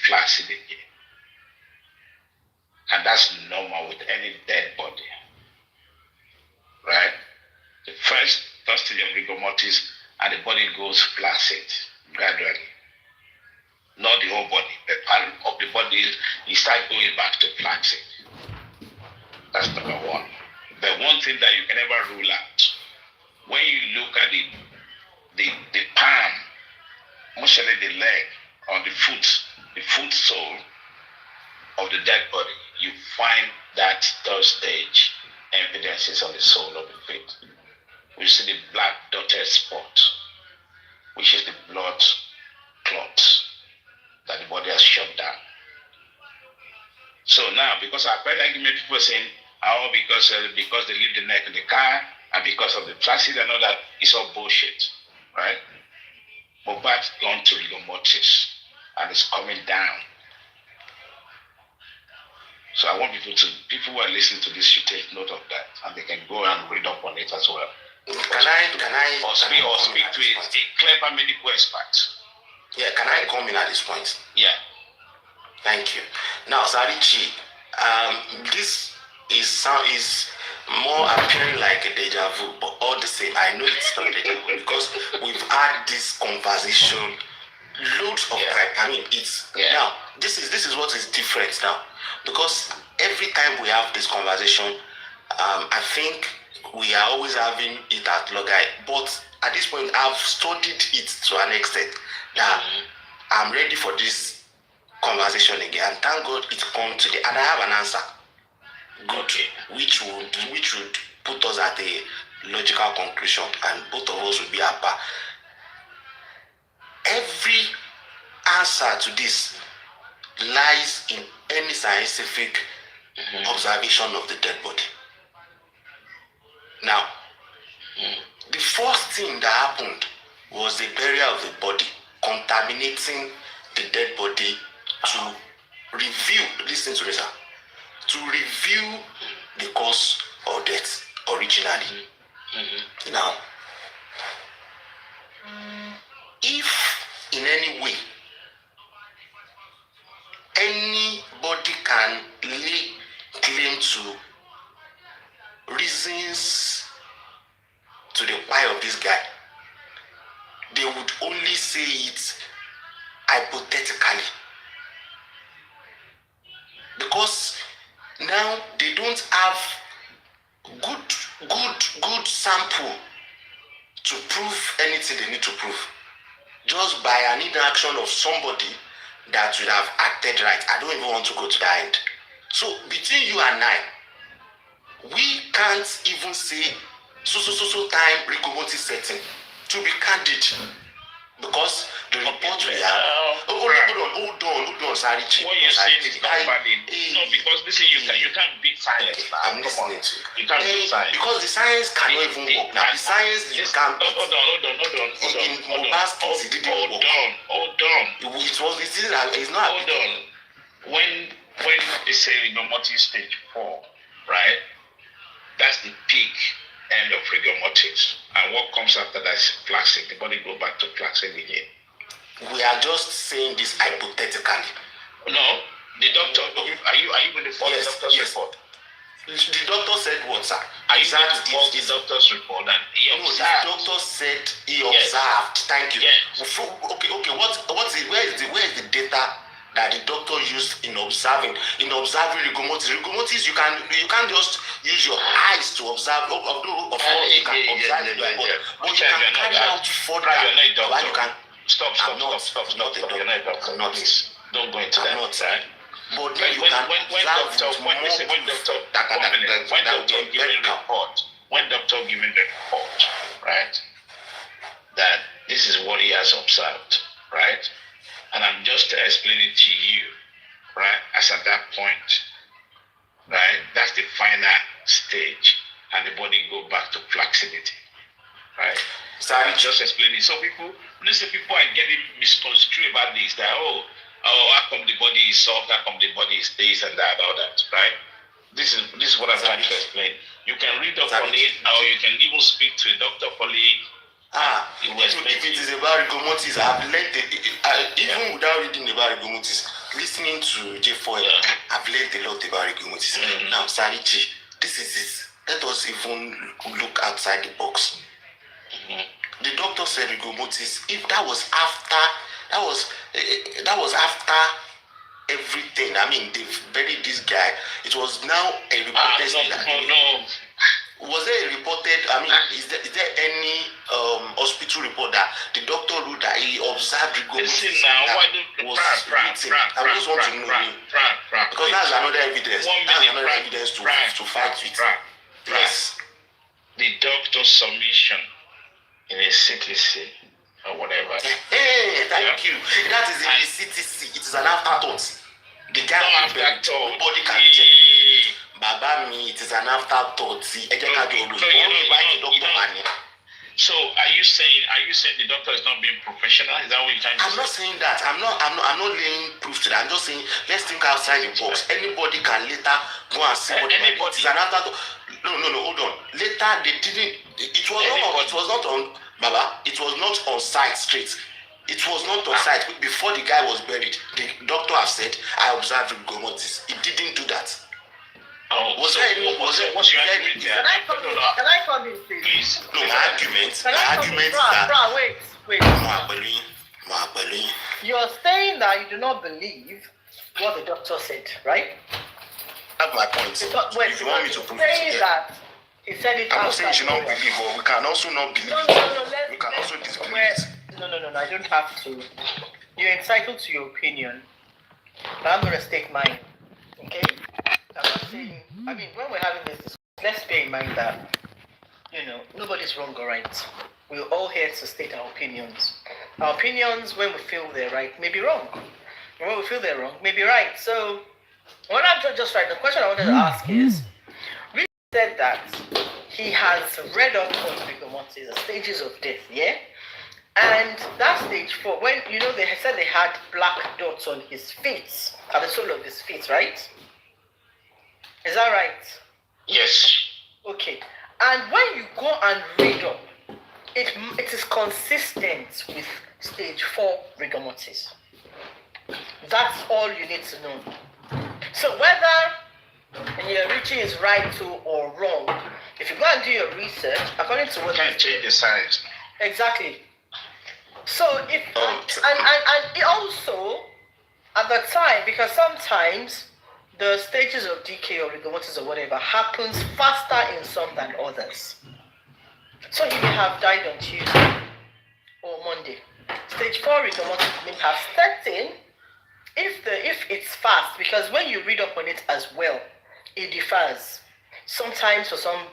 flaccid again. And that's normal with any dead body. Right? The first stage of rigor mortis, and the body goes flaccid gradually. Not the whole body, but part of the body is start going back to flaccid. That's number one. But one thing that you can never rule out, when you look at the palm, mostly the leg or the foot sole of the dead body, you find that third stage evidences on the sole of the feet. We see the black dotted spot, which is the blood clot that the body has shut down. So now, because I've heard argument people saying, oh, because they leave the neck in the car, and because of the flaccid and all that, it's all bullshit, right? Mohbad's gone to rigor mortis, and it's coming down. So I want people who are listening to this should take note of that, and they can go and read up on it as well. Can I speak to a clever medical expert? Yeah, can I come in at this point? Yeah. Thank you. Now, Sarichi, this is more appearing like a deja vu, but all the same, I know it's not deja vu because we've had this conversation loads of time. I mean, now this is what is different now, because every time we have this conversation, I think we are always having it at Logai, but at this point, I've studied it to an extent that I'm ready for this conversation again. And thank God it's come today, and I have an answer. Good, okay. which would put us at a logical conclusion, and both of us will be happy. Every answer to this lies in any scientific observation of the dead body. Now, the first thing that happened was the burial of the body, contaminating the dead body to review, listen to this, to review the cause of death originally. Now, if in any way anybody can lay claim to reasons to the why of this guy, they would only say it hypothetically, because now they don't have good sample to prove anything they need to prove, just by an inaction of somebody that would have acted right. I don't even want to go to that end. So between you and I, we can't even say so time rigor mortis setting, to be candid, because the report we have. Hold on, Sarichi. What you're saying is not valid. No, because this is you can't beat science. I'm listening to you. You can't beat science. Because the science cannot even work. Now the science you can't beat. Hold on. In Mohbad's case, it didn't work. Hold on. It's not. Hold on. When they say rigor mortis stage 4, right? That's the peak end of rigor mortis. And what comes after that is flaccid. The body go back to flaccid again. We are just saying this hypothetically. No, the doctor. Are you going to follow the doctor's report? The doctor said what, sir? Are you going to follow the doctor's report? And he observed. The doctor said he observed. Thank you. Yes. Okay. Where is the data that the doctor used in observing rigor mortis? Rigor mortis, you can't just use your eyes to observe. Of course, you can observe it, but you can carry out further. You can. Stop. You're not a doctor. Don't go into that. Right? But then when doctor giving the report, right, that this is what he has observed, right, and I'm just explaining to you, right, as at that point, right, that's the final stage, and the body go back to flaccidity, right. So I'm just explaining. So people are getting misconstrued about this. That how come the body is soft? How come the body is this and that, all that, right? This is what I'm trying to explain. You can read up on it, or you can even speak to a doctor colleague. If it is about rigor mortis, I've learned it. Even without reading about rigor mortis, listening to J4, I've learned a lot about rigor mortis. Now, Sarichi, this is it. Let us even look outside the box. The doctor said rigor mortis. If that was after, that was after everything. I mean, they buried this guy. It was now a reported. Was there a reported? I mean, is there any hospital report that the doctor wrote that he observed rigor mortis? I just want to know because that's another evidence. That's another evidence to fight with. Yes. The doctor's submission in a CTC or whatever. Hey, thank you. That is in the CTC. It is an afterthought. The guy nobody can check. Baba me, it is an afterthought. So are you saying the doctor is not being professional? Is that what you're trying to say? I'm not saying that. I'm not laying proof to that. I'm just saying let's think outside the box. Anybody can later go and see what it is an afterthought. No, hold on. Later they didn't. It was not on Baba. It was not on site straight. It was not on site before the guy was buried. The doctor has said, "I observed rigor mortis." He didn't do that. What's your argument? Can I come in, please? No, my argument is that. Wait. You're saying that you do not believe what the doctor said, right? That's my point. If you want me to prove it, that he said it. I'm not saying you should not believe, but we can also not believe. We can also disbelieve it. No. I don't have to. You're entitled to your opinion, but I'm going to state mine. Okay? I'm not saying. I mean, when we're having this discussion, let's bear in mind that nobody's wrong or right. We're all here to state our opinions. Our opinions, when we feel they're right, may be wrong. And when we feel they're wrong, may be right. So, what I'm just right. The question I wanted to ask is, Rick said that he has read up on rigor mortis, the stages of death, yeah? And that stage 4, when, they said they had black dots on his feet, at the sole of his feet, right? Is that right? Yes. Okay. And when you go and read up, it is consistent with stage 4 rigor mortis. That's all you need to know. So whether Richie is right to or wrong, if you go and do your research, according to what you can't change the science. Exactly. So if and also at the time, because sometimes the stages of decay or rigor mortis or whatever happens faster in some than others. So he may have died on Tuesday or Monday. Stage 4 rigor mortis may have stepped in if it's fast, because when you read up on it as well, it differs. Sometimes for some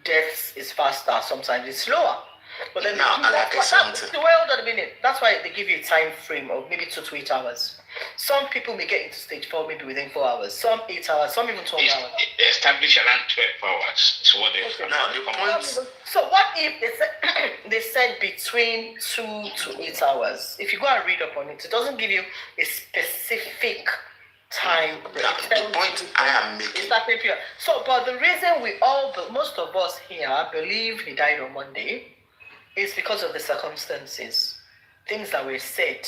deaths it's faster, sometimes it's slower. But then that's why they give you a time frame of maybe 2 to 8 hours. Some people may get into stage 4 maybe within 4 hours, some 8 hours, some even 12 hours. Established around 12 hours. So what So what if they said between 2 to 8 hours? If you go and read up on it, it doesn't give you a specific time. The point I am making. Is that period. So, but the reason most of us here believe he died on Monday is because of the circumstances, things that were said,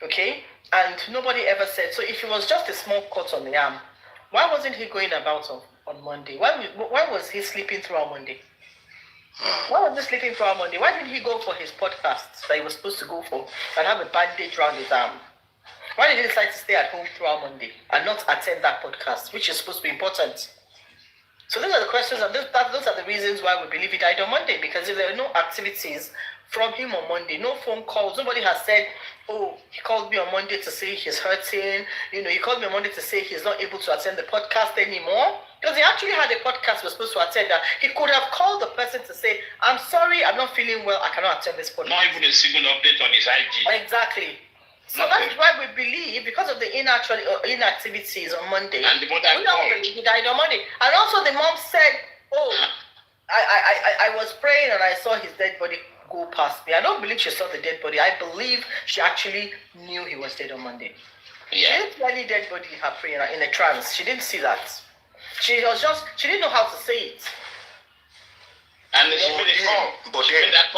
okay? And nobody ever said, so if it was just a small cut on the arm, why wasn't he going about on Monday? Why was he sleeping throughout Monday? Why was he sleeping throughout Monday? Why didn't he go for his podcast that he was supposed to go for and have a bandage around his arm? Why did he decide to stay at home throughout Monday and not attend that podcast, which is supposed to be important? So those are the questions, and those are the reasons why we believe he died on Monday. Because if there are no activities from him on Monday, no phone calls, nobody has said, oh, he called me on Monday to say he's hurting, he called me on Monday to say he's not able to attend the podcast anymore. Because he actually had a podcast he was supposed to attend that. He could have called the person to say, I'm sorry, I'm not feeling well, I cannot attend this podcast. Not even a single update on his IG. Exactly. So that's why we believe, because of the inactivities on Monday, and the mother we don't believe he died on Monday. And also the mom said, oh, I was praying and I saw his dead body go past me. I don't believe she saw the dead body. I believe she actually knew he was dead on Monday. Yeah. She didn't see any dead body in her prayer in a trance. She didn't see that. She didn't know how to say it. And she made a call. She made that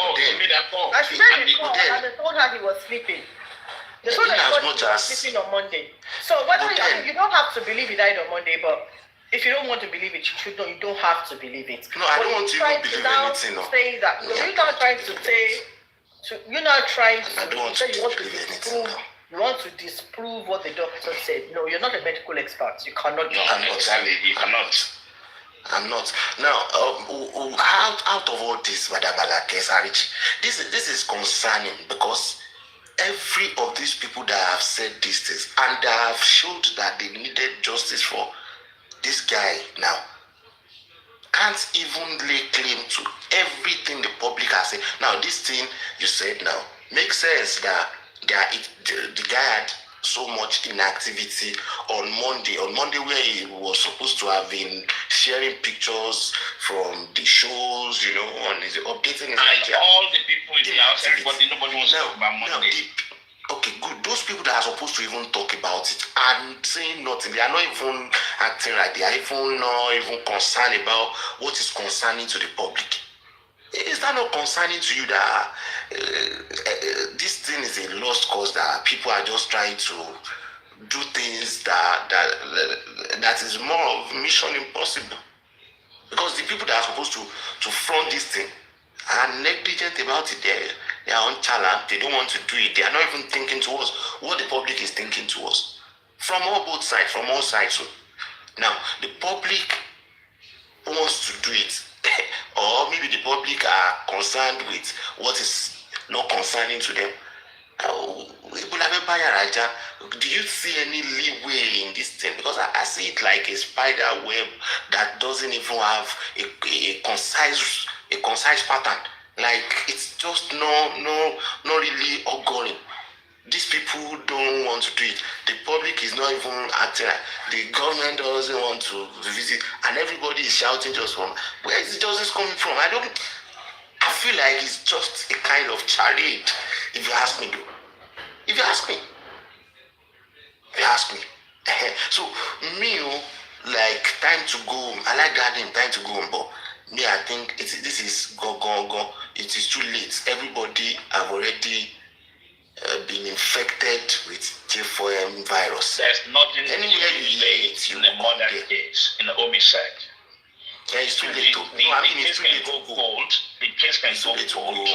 call. And she made a call and they told her he was sleeping. They told In as everybody much he was as sleeping on Monday. So whether But then- you don't have to believe he died on Monday, but if you don't want to believe it, you should know you don't have to believe it. No, I But don't you want to try even believe now anything, no. say that because you're not trying to say you're not trying to I don't want say to you want to believe anything disprove now. you want to disprove what the doctor said. No, you're not a medical expert. You cannot do No, that. exactly. You cannot. I'm not. Now, out of all this, Madam Alake Sarichi, this is concerning because every of these people that have said these things and that have showed that they needed justice for this guy now can't even lay claim to everything the public has said. Now, this thing you said now makes sense that the guy had so much inactivity on Monday. On Monday, where he was supposed to have been sharing pictures from the shows, you know, and he's updating his And all the people in the house, everybody, nobody wants to talk about Monday. Okay, good. Those people that are supposed to even talk about it are saying nothing. They are not even acting right. They are even not even concerned about what is concerning to the public. Is that not concerning to you that this thing is a lost cause, that people are just trying to do things that is more of mission impossible? Because the people that are supposed to front this thing are negligent about it. They are unchallenged. They don't want to do it. They are not even thinking towards what the public is thinking to us. From both sides, from all sides. So now the public wants to do it, or maybe the public are concerned with what is not concerning to them. Do you see any leeway in this thing? Because I see it like a spider web that doesn't even have a concise pattern. Like it's just not really auguring. These people don't want to do it. The public is not even acting. The government doesn't want to visit, and everybody is shouting just from where is the justice coming from? I feel like it's just a kind of charade. If you ask me, though. If you ask me. So me, like time to go home. I like that name, time to go home, but me, I think this is go. It is too late. Everybody have already been infected with J4M virus. There's nothing Anywhere you lay it, in the murder case, in the homicide. Yeah, it's too late to go. The case can go cold. The case can go cold.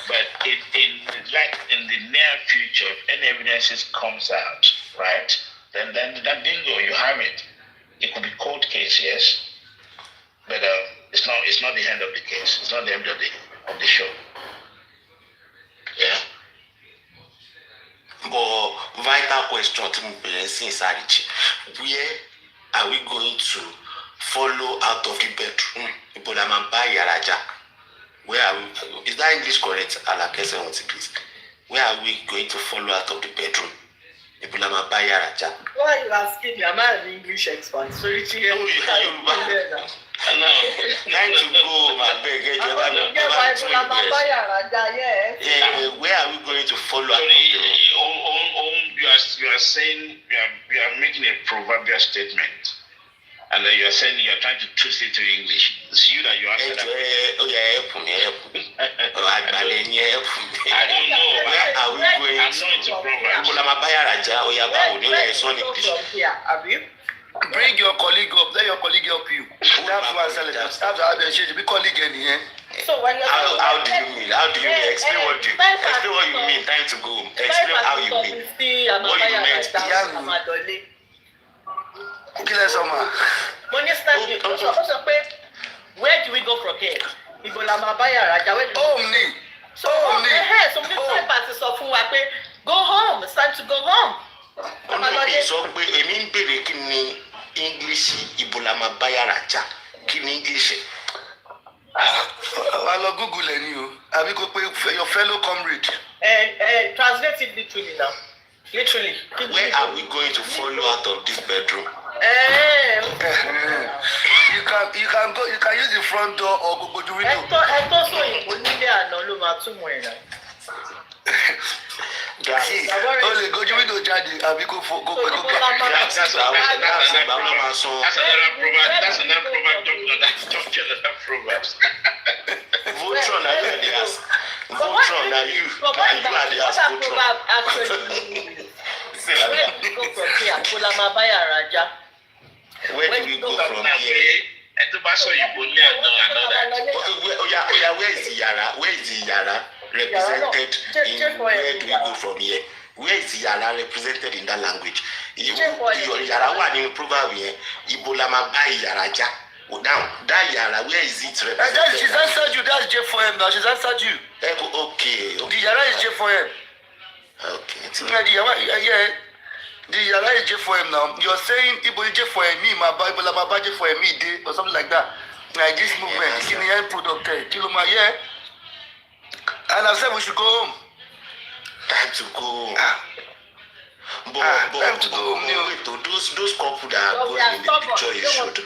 But in the near future, if any evidence comes out, right, then bingo, you have it. It could be cold case, yes, but it's not the end of the case. It's not the end of the show. Yeah. But vital question to me, Sarichi, where are we going to follow out of the bedroom? Where are we? Is that English correct? Please. Where are we going to follow out of the bedroom? Why are you asking me? Am I an English expert? Sorry, No, time to go, my beg. Where are we going to follow out of the bedroom? You are saying you are making a proverbial statement, and then you are saying you are trying to twist it to English. It's you that you answer that. Help me. I don't know. Where are we going I'm not into proverbs. Bring your colleague up. Let your colleague help you. That's why I said that's how they should be colleague in here. So when you're how do you mean? How do you mean? Explain what you mean. Time to go. Explain how you mean. What you meant. Kill someone. Where do we go from here? Home ni. So some people parties of go home. It's time to go home. Sọ pé èmi ń bèrè kí ni English Ibola máa bá yàrá jà, kí ni English? Wà lọ Google ẹ̀ ni o, àbí kò pé your fellow comrade. Translate it literally now. Literally. Where are we going to follow out of this bedroom? You can use the front door or go to window. Only go to window jáde àbí kò go. That's another proverb. Don't kill another proverbs. Voltron, are you? Voltron, are you? Are you at the house? Voltron. Where do we go from here? Kulama Baya Raja. Where do we go from here? And to pass on you go there, no, I know that. Okay, where is the Yara? Where is the Yara represented in where do we go from here? Where is the Yara represented in that language? Your Yara one in proverb here, Ibolama Bai Yaraja. Now, that Yara, where is it represented? She's answered you. That's J4M now. She's answered you. Okay. The Yara is J4M. Okay. The Yara is J4M now. You're saying Ibo J4M, me, my Bible, my budget for me, day, or something like that. Like this movement, it's in the end product, Kiloma, yeah. And I said we should go home. Time to go. Time to go home. Those couple that are going in the picture you showed.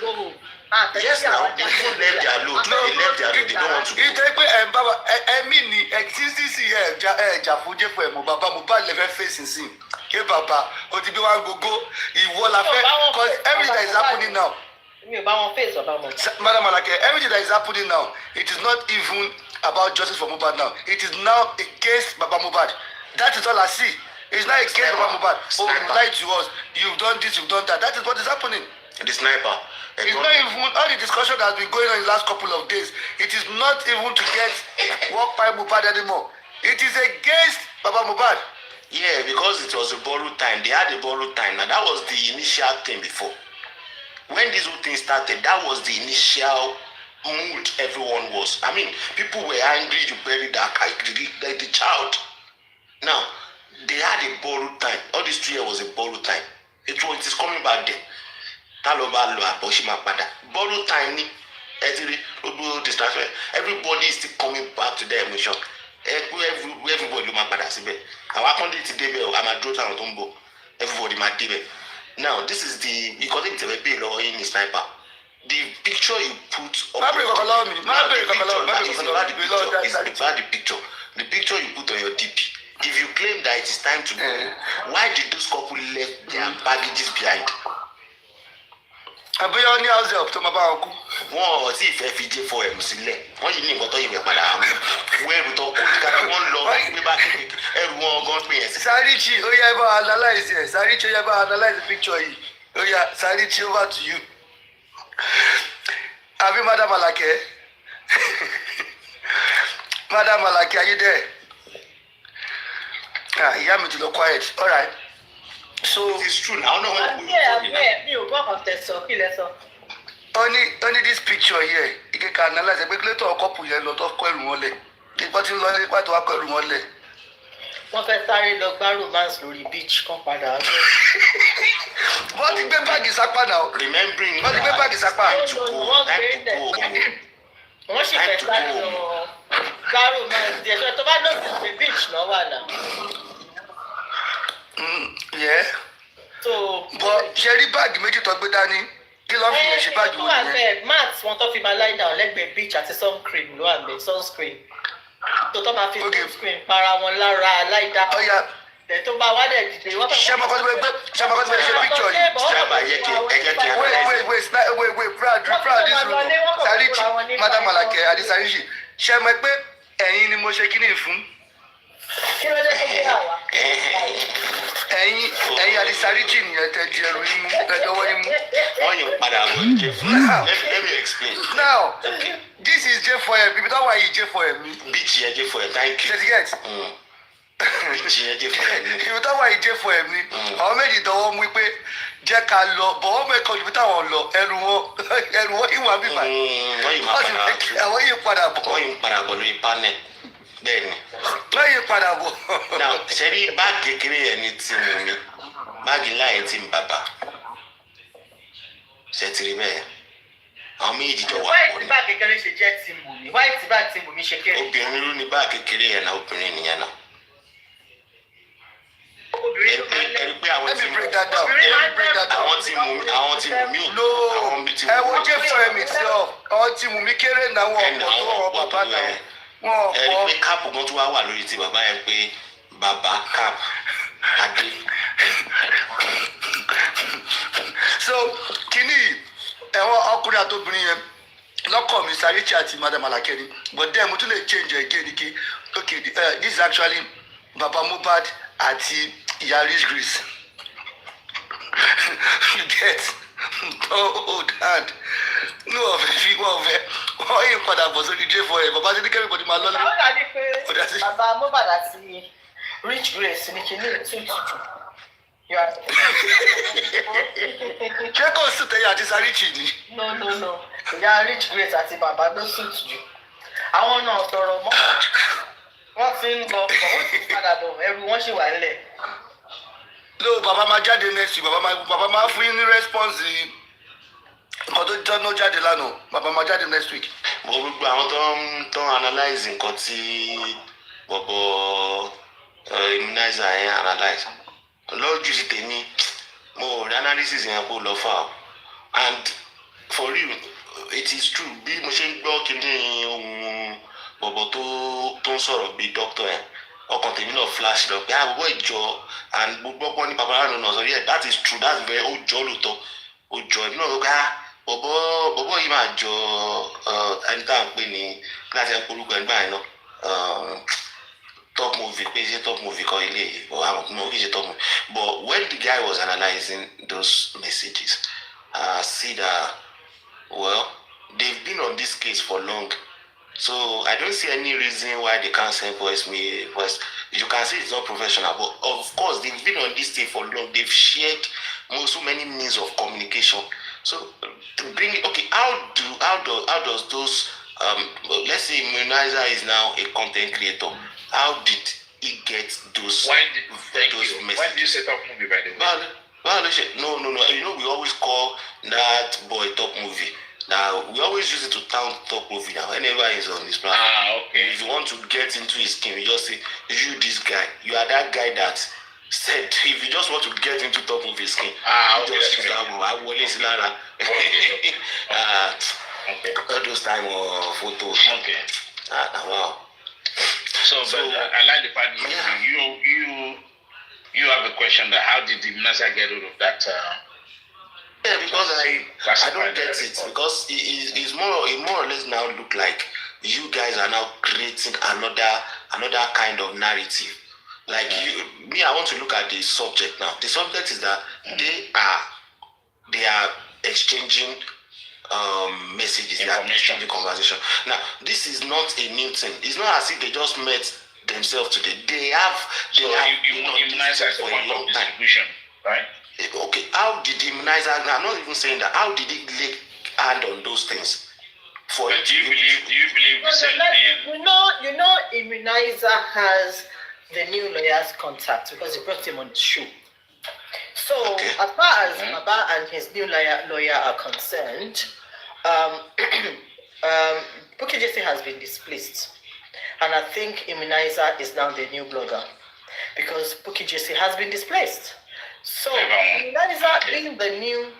Yes, now they don't left their load. They left their load. They don't want to go. I mean, existence here, Jafuje for Mohbad level facing scene. Hey, Papa, Otibi wan go. He wall affair because everything that is happening now. Madam Malake, everything that is happening now, it is not even about justice for Mohbad now. It is now against Baba Mohbad. That is all I see. It's not against Baba Mohbad. Oh, you lied to us. You've done this, you've done that. That is what is happening. The sniper. It's not even all the discussion that has been going on in the last couple of days. It is not even to get work by Mohbad anymore. It is against Baba Mohbad. Yeah, because it was a borrowed time. They had a borrowed time. Now that was the initial thing before. When this whole thing started, that was the initial mood everyone was. I mean, people were angry you buried the child. Now, they had a borrowed time. All this 2 years was a borrowed time. It is coming back there. Borrowed time, distraction. Everybody is still coming back to their emotion. Everybody everybody might do it. Now, this is the because it's a bit low in the sniper. The picture you put up it's about the picture. The picture you put on your DP. If you claim that it is time to go, why did those couple left their baggages behind? Àbúyọ ní house help tó máa bá wọn kú. Wọ́n ò tí ì fẹ́ fi J4M sílẹ̀. Wọ́n yìí ní nǹkan tó yìí padà mú. Wọ́n ẹrù tó kó kíkàrà wọ́n lọ gbé bá ẹrù wọn gan pín yẹn sí. Sarichi, ó yá ẹ bá analyze ẹ̀. Sarichi, ó yá ẹ bá analyze the picture yìí. Ó yá Sarichi, over to you. Àbí Madam Alake? Madam Alake, are you there? Ìyá mi ti lọ quiet. All right. So it's true now. No one only this picture here. You can analyze the later a couple here lot of coil mole. The bottom line quite to coil mole. Wọ́n fẹ́ sáré lọ gbá romance lórí beach kan padà. Wọ́n ti gbé báàgì sápá now. Remembering. Wọ́n ti gbé báàgì sápá. Wọ́n sì fẹ́ sáré lọ gbá romance díẹ̀ ṣe tó bá lọ́ọ̀tì pé beach náà wà náà. Yeah. So, but ṣe báàgì méjì tó gbé dání kí ló fi yẹn ṣe báàgì wò nìyẹn. Matt wọn tó fi máa lie down lẹ́gbẹ̀ẹ́ beach àti sun cream ló wà ń bẹ sunscreen. Tó tó máa fi sunscreen para wọn lára lie down. Tó bá wá dẹ̀ dìde wọ́n fẹ́. Ṣé ọmọ kan tó bẹ ṣe picture yìí. Wait, proud this room. Sarichi, Madam Alake, Adi Sarichi. Ṣé mọ̀ pé ẹ̀yin ni mo ṣe kíní fún? Kí ló dé tó gbé àwa? ẹ̀yin Adi Sarichi nìyẹn tẹ di ẹrù yín mú ẹjọ́wọ́ yín mú. Wọ́n yóò padà wọ J4M. Let me explain. Now, this is J4M. People don't want you J4M. Beach here J4M. Thank you. Ṣé ti get? Beach here J4M. People don't want you J4M ni. Àwọn méjì dánwọ́ mú pé jẹ́ ká lọ bọ̀ wọ́n mẹ́kọ̀ọ́ ju bí táwọn lọ ẹrù wọn ìwà bíbá. Àwọn yìí padà bọ̀. Wọ́n yìí padà bọ̀ lórí panel. Bẹ́ẹ̀ni. Wọ́n yìí padà bọ̀. Now, ṣe rí báàgì kékeré yẹn ní tí mo mi. Báàgì ńlá yẹn ti ń bàbà. Ṣé ti rí bẹ́ẹ̀? Àwọn méjì jọ wà pọ̀ ní. Wáìtì báàgì kékeré ṣe jẹ́ ti mù mí. Wáìtì báàgì ti mù mí ṣe kéré. Obìnrin ló ní báàgì kékeré yẹn náà obìnrin nìyẹn náà. Ẹni pé àwọn tí mú mi no ẹ wo J4M itself àwọn tí mú mi kéré náà wọn ọ̀pọ̀ tó wọ́n bàbá náà wọn ọ̀pọ̀. Ẹni pé káàpù gan tó wà lórí ti bàbá yẹn pé bàbá káàpù adé. So kìíní ẹ̀wọ̀n ọkùnrin àtòbìnrin yẹn lọ́kọ̀ mi Sarichi àti Madam Alake ni but then mo tún lè change again ni okay this is actually Baba Mohbad àti Yaris Grace You get don't hold hand. No ọ̀fẹ́ fi wọ́n ọ̀fẹ́ wọ́n yìí padà bọ̀ sórí j for ẹ̀ bàbá ti ní kẹ́mi bọ̀dì máa lọ́lẹ̀. Àwọn dàbí pé bàbá Mohbad àti Rich Grace ní kinní tún tutù. Ṣé kò sí tẹ̀yà àti Sarichi ni? No. Ìyá Rich Grace àti bàbá ló suit jù. Àwọn náà sọ̀rọ̀ mọ́. Wọ́n ti ń lọ pọ̀, wọ́n ti padà bọ̀, ẹrù wọn ṣì wà nílẹ̀. No, bàbá máa jáde next week. Bàbá máa fún yín ní response nǹkan tó jẹ́ náà jáde lánàá. Bàbá máa jáde next week. Mo gbogbo àwọn tó ń analyse nǹkan tí bọ̀bọ̀ immunizer yẹn analyse. Lọ́jú sí tèmi, mo rí analysis yẹn kó lọ fà. And for real, it is true. Bí mo ṣe ń gbọ́ kíní ohun bọ̀bọ̀ tó ń sọ̀rọ̀ bíi doctor yẹn. Ọkàn tèmi náà flash lọ pé àbúrò ìjọ and gbogbo ọgbọ́n ní papa náà sọ yeah that is true, that's very ó jọ lóòótọ́ ó jọ ẹ̀mí náà ló gbá bọ̀bọ̀ yìí máa jọ ẹni tá à ń pè ní láti ẹ̀ polúkọ ẹgbẹ́ àìná top movie pé ṣe top movie kan ilé yìí but àwọn ọmọ kì í ṣe top movie but when the guy was analysing those messages see that well they've been on this case for long. So I don't see any reason why they can't send voice me. You can say it's not professional, but of course they've been on this thing for long. They've shared so many means of communication. So to bring it, okay, how does those let's say Immunizer is now a content creator. How did he get those messages? Why did you say top movie by the way? Well, no. You know we always call that boy top movie. Now we always use it to talk movie now. Whenever he's on this platform, Okay. If you want to get into his skin, you just say, "You this guy, you are that guy that said." If you just want to get into top of his skin, Okay. just use that one. I will listen to all those time photos. Okay. Wow. So I like the fact you have a question that how did the minister get rid of that? Yeah, because I don't get it because it more or less now look like you guys are now creating another kind of narrative. Like I want to look at the subject now. The subject is that they are exchanging messages, they are exchanging conversation. Now, this is not a new thing. It's not as if they just met themselves today. They have been on this for a long time. Right? Okay, how did the immunizer? I'm not even saying that. How did he lay hand on those things? Do you believe the same thing? You know, immunizer has the new lawyer's contact because he brought him on the show. So as far as Baba and his new lawyer are concerned, Bukky Jesse has been displaced, and I think immunizer is now the new blogger because Bukky Jesse has been displaced. So, Immunizer being the new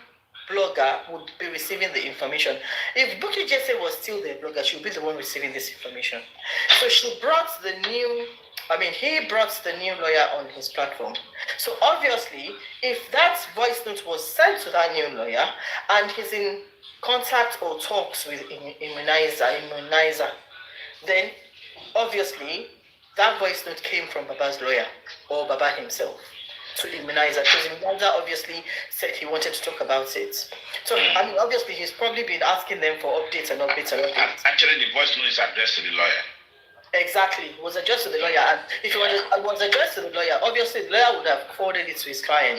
blogger would be receiving the information. If Bukky Jesse was still the blogger, she would be the one receiving this information. So he brought the new lawyer on his platform. So obviously, if that voice note was sent to that new lawyer and he's in contact or talks with Immunizer, then obviously that voice note came from Baba's lawyer or Baba himself to Immunizer, because Immunizer obviously said he wanted to talk about it. So, I mean, obviously, he's probably been asking them for updates. Actually, the voice note is addressed to the lawyer. Exactly. It was addressed to the lawyer. And if it was addressed to the lawyer, obviously, the lawyer would have forwarded it to his client.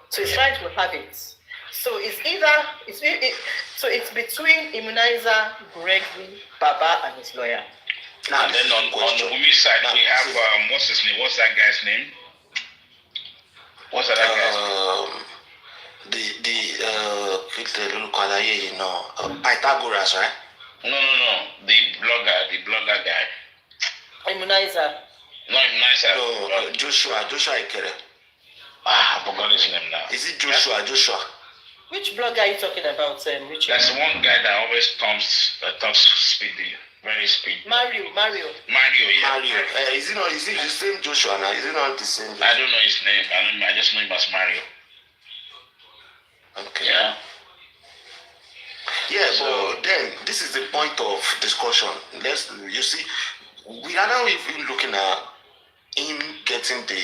So his client would have it. So it's it's between Immunizer, Gregory, Baba, and his lawyer. Now, and then on the women's side, we have, what's his name? What's that guy's name? What's that guy's name? Pythagoras, right? No. The blogger guy. Immunizer. No, Immunizer. No, Joshua Ikere. I forgot his name now. Is it Joshua? Which blogger are you talking about, Richard? That's one guy that always talks speedy, very speedy. Mario, yeah. Mario. Is it the same Joshua now? Is it not the same Joshua? I don't know his name. I just know him as Mario. Okay. Yeah. Yeah, but then this is the point of discussion. You see, we are now even looking at him getting the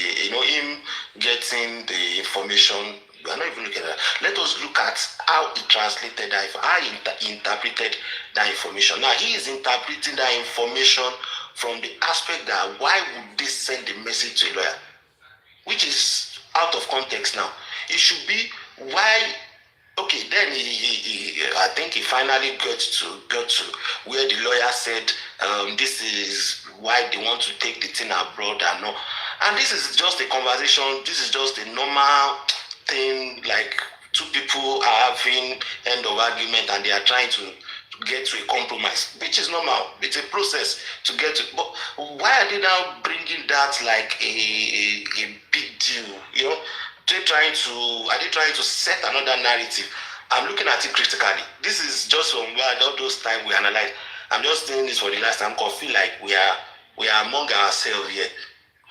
information. We are not even looking at that. Let us look at how he translated that, how he interpreted that information. Now he is interpreting that information from the aspect that why would they send the message to a lawyer, which is out of context now. It should be why. Okay, then I think he finally got to where the lawyer said this is why they want to take the thing abroad and all. And this is just a conversation. This is just a normal thing, like two people are having end of argument and they are trying to get to a compromise, which is normal. It's a process to get to. But why are they now bringing that like a big deal? You know, are they trying to set another narrative? I'm looking at it critically. This is just from all those times we analyze. I'm just doing this for the last time because I feel like we are among ourselves here.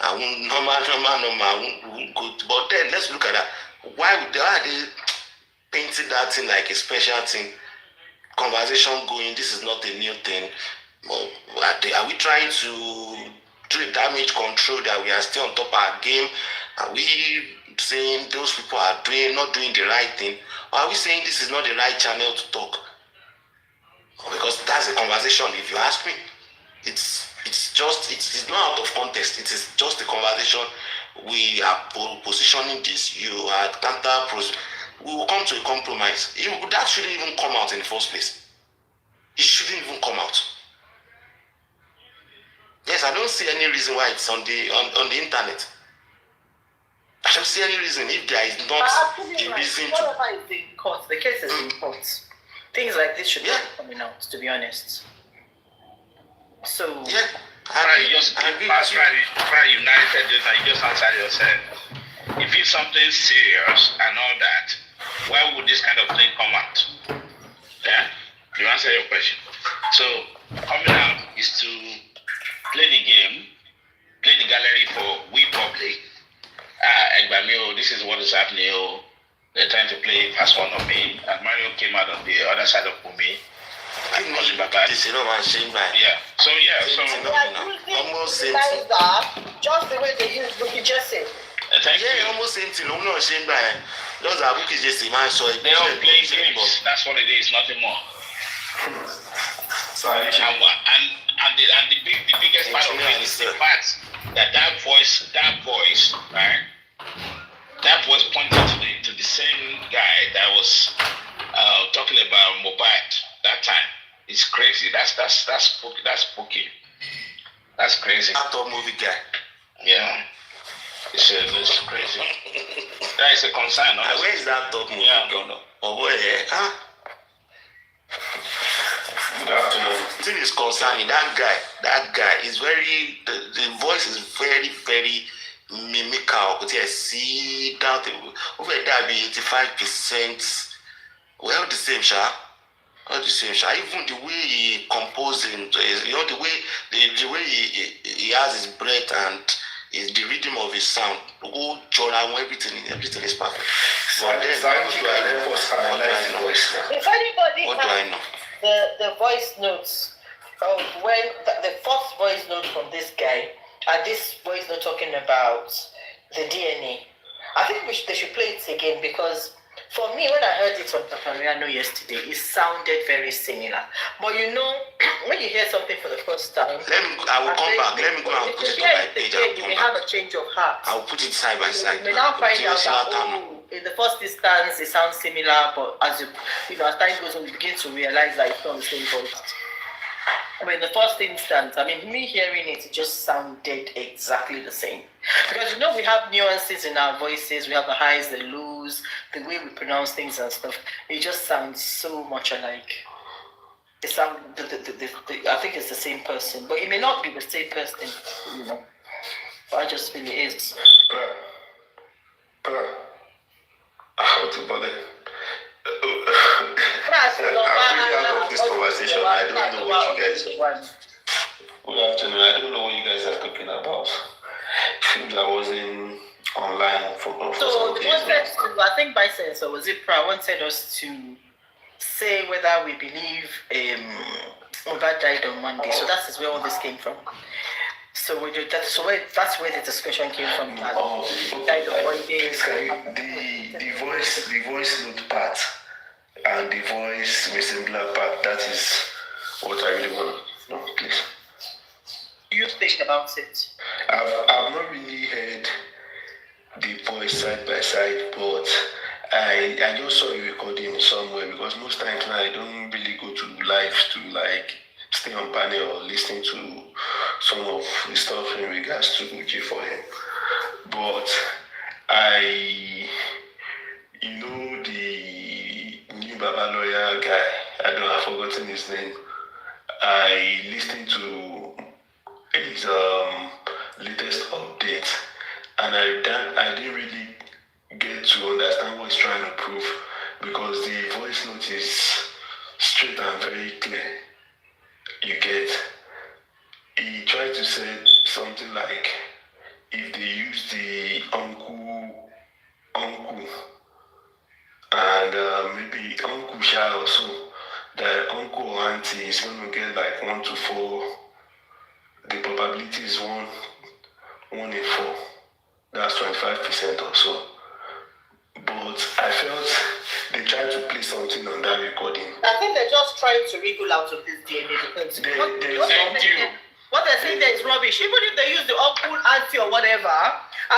Normal. Good. But then let's look at that. Why are they painting that thing like a special thing? Conversation going. This is not a new thing. Are we trying to do a damage control that we are still on top of our game? Are we saying those people are not doing the right thing? Or are we saying this is not the right channel to talk? Because that's a conversation. If you ask me, it's not out of context. It is just a conversation. We are positioning this. You are we will come to a compromise. That shouldn't even come out in the first place. It shouldn't even come out. Yes, I don't see any reason why it's on the internet. I don't see any reason if there is not a reason to. Whatever is in court, the case is in court. Things like this should be coming out, to be honest. So yeah, you just united this and you just answered yourself. If it's something serious and all that, why would this kind of thing come out? Yeah, you answer your question. So coming out is to play the game, play the gallery for we public. This is what is happening. They're trying to play fast one on me, and Mario came out on the other side of me. Yeah. So almost same thing. Just the way they use Bukky Jesse. Almost same thing. No, shame by those are Bukky Jesse, man. So they don't play games. That's what it is, nothing more. Sorry. And the biggest part of it is the fact that voice, right? That voice pointed to the same guy that was talking about Mohbad that time. It's crazy. That's spooky. That's crazy. That top movie guy. Yeah. It's crazy. That is a concern. Where is that top movie going on? Oh boy, Good afternoon. The thing is concerning that guy is very the voice is very, very mimical. But yes, see that over there be 85%. Well, the same, Sha. Even the way he composing, the way he has his breath and the rhythm of his sound, everything is perfect. But then, if anybody has the voice notes of when the first voice note from this guy and this voice note talking about the DNA, I think they should play it again, because for me, when I heard it on Papariano yesterday, it sounded very similar. But when you hear something for the first time, I will come back. Let me go and put it on my page. You may have a change of heart. I will put it side by side. You may now find out that in the first instance it sounds similar, but as as time goes on, you begin to realize that it's not the same voice. But in the first instance, me hearing it just sounded exactly the same. Because we have nuances in our voices, we have the highs, the lows, the way we pronounce things and stuff. It just sounds so much alike. It sounds, I think it's the same person, but it may not be the same person, But I just feel it is. How to bother? Out of this conversation, I don't know what you guys. Good afternoon. I don't know what you guys are talking about. I wasn't online for so the one I think by sense, or was it Pra wanted us to say whether we believe Mohbad died on Monday. So that is where all this came from. So we do that. So that's where the discussion came from. Oh, Kind of one day. the voice note part and the voice resembler part. That is what I really want to know, please. You think about it? I've not really heard the voice side by side, but I just saw a recording somewhere because most times now I don't really go to live to like stay on panel or listen to some of the stuff in regards to G4M. But I, the new Baba lawyer guy, I've forgotten his name. I listened to his latest update, and I didn't really get to understand what he's trying to prove because the voice note is straight and very clear. You get, he tried to say something like if they use the uncle and maybe uncle Sha also, that uncle or auntie is going to get like 1 to 4. The probability is 1 in 4. That's 25% or so. But I felt they tried to play something on that recording. I think they're just trying to wriggle out of this DNA because what they're saying there is rubbish. Even if they use the uncle, auntie, or whatever,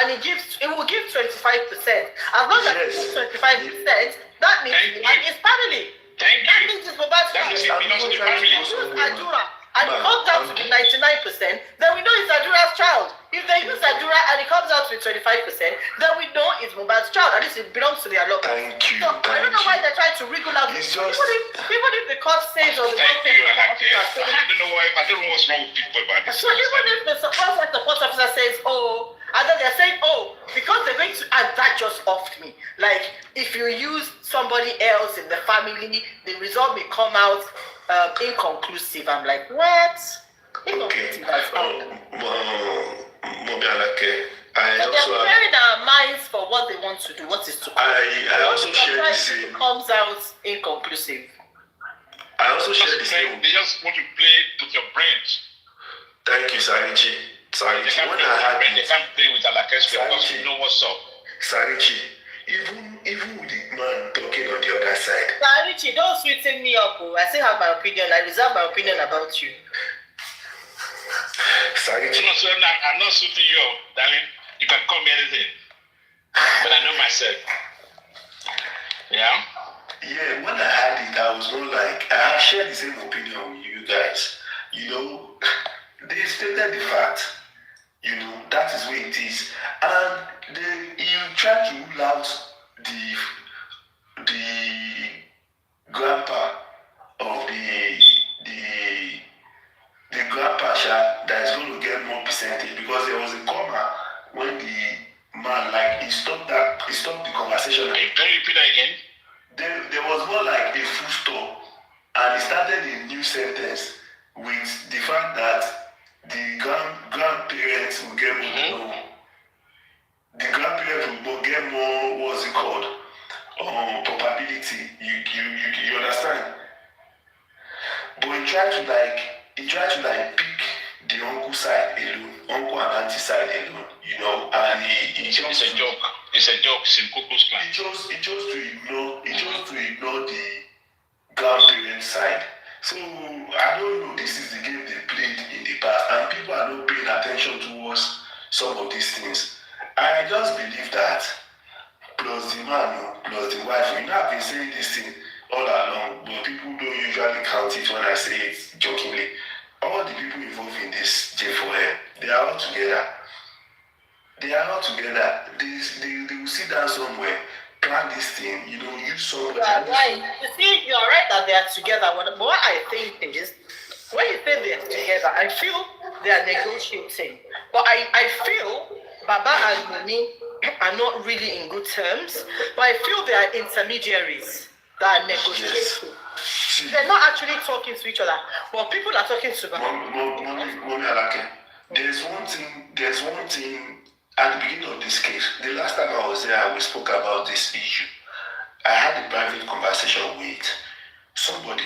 and it will give 25%. As long as it gives 25%, that means it's family. That means it's Mohbad's Adura. And it comes out to be 99%, then we know it's Adura's child. If they use Adura and it comes out to be 25%, then we know it's Mohbad's child. At least it belongs to their local. Thank you. So I don't know why they're trying to wriggle out. It's Even if the court says or the court says, I don't know what's wrong with people about this. so even if the support officer says, oh, and then they're saying, oh, because they're going to, and that just offed me. Like, if you use somebody else in the family, the result may come out inconclusive. I'm like, what? Inconclusive. They're preparing our minds for what they want to do, what is to come. I also share the same. It comes out inconclusive. I also share the same. They just want to play with your brains. Thank you, Sarichi. They can't play with Alakes because you know what's up. Sarichi, even with the man talking on the other side. Richie, don't sweeten me up. Oh. I still have my opinion. I reserve my opinion about you. Sarichi. I'm not sweetening you up, darling. You can call me anything. But I know myself. Yeah? Yeah, when I had it, I was not like, I have shared the same opinion with you guys. They stated the fact. That is where it is. And you try to rule out the grandpa of the grandpa that is going to get more percentage because there was a comma when the man he stopped the conversation. Can you repeat that again? There was more like a full stop and he started a new sentence with the fact that the grandparents will get more. The grandparents will get more. What's it called? Probability. You understand? But he tried to pick the uncle side alone, uncle and auntie side alone. And it's a joke. It's a joke. It's in Kuku's clan. He chose to ignore the grandparent side. So I don't know, this is the game they played in the past and people are not paying attention towards some of these things. I just believe that plus the man, plus the wife, I've been saying this thing all along, but people don't usually count it when I say it jokingly. All the people involved in this J4M, they are all together. They will sit down somewhere, plan this thing, use somebody. You are right. You see, you are right that they are together. But what I think is, when you say they are together, I feel they are negotiating. But I feel Baba and Moni are not really in good terms. But I feel they are intermediaries that are negotiating. Yes. They're not actually talking to each other. But people are talking to Baba. There's one thing at the beginning of this case. The last time I was there, we spoke about this issue. I had a private conversation with somebody,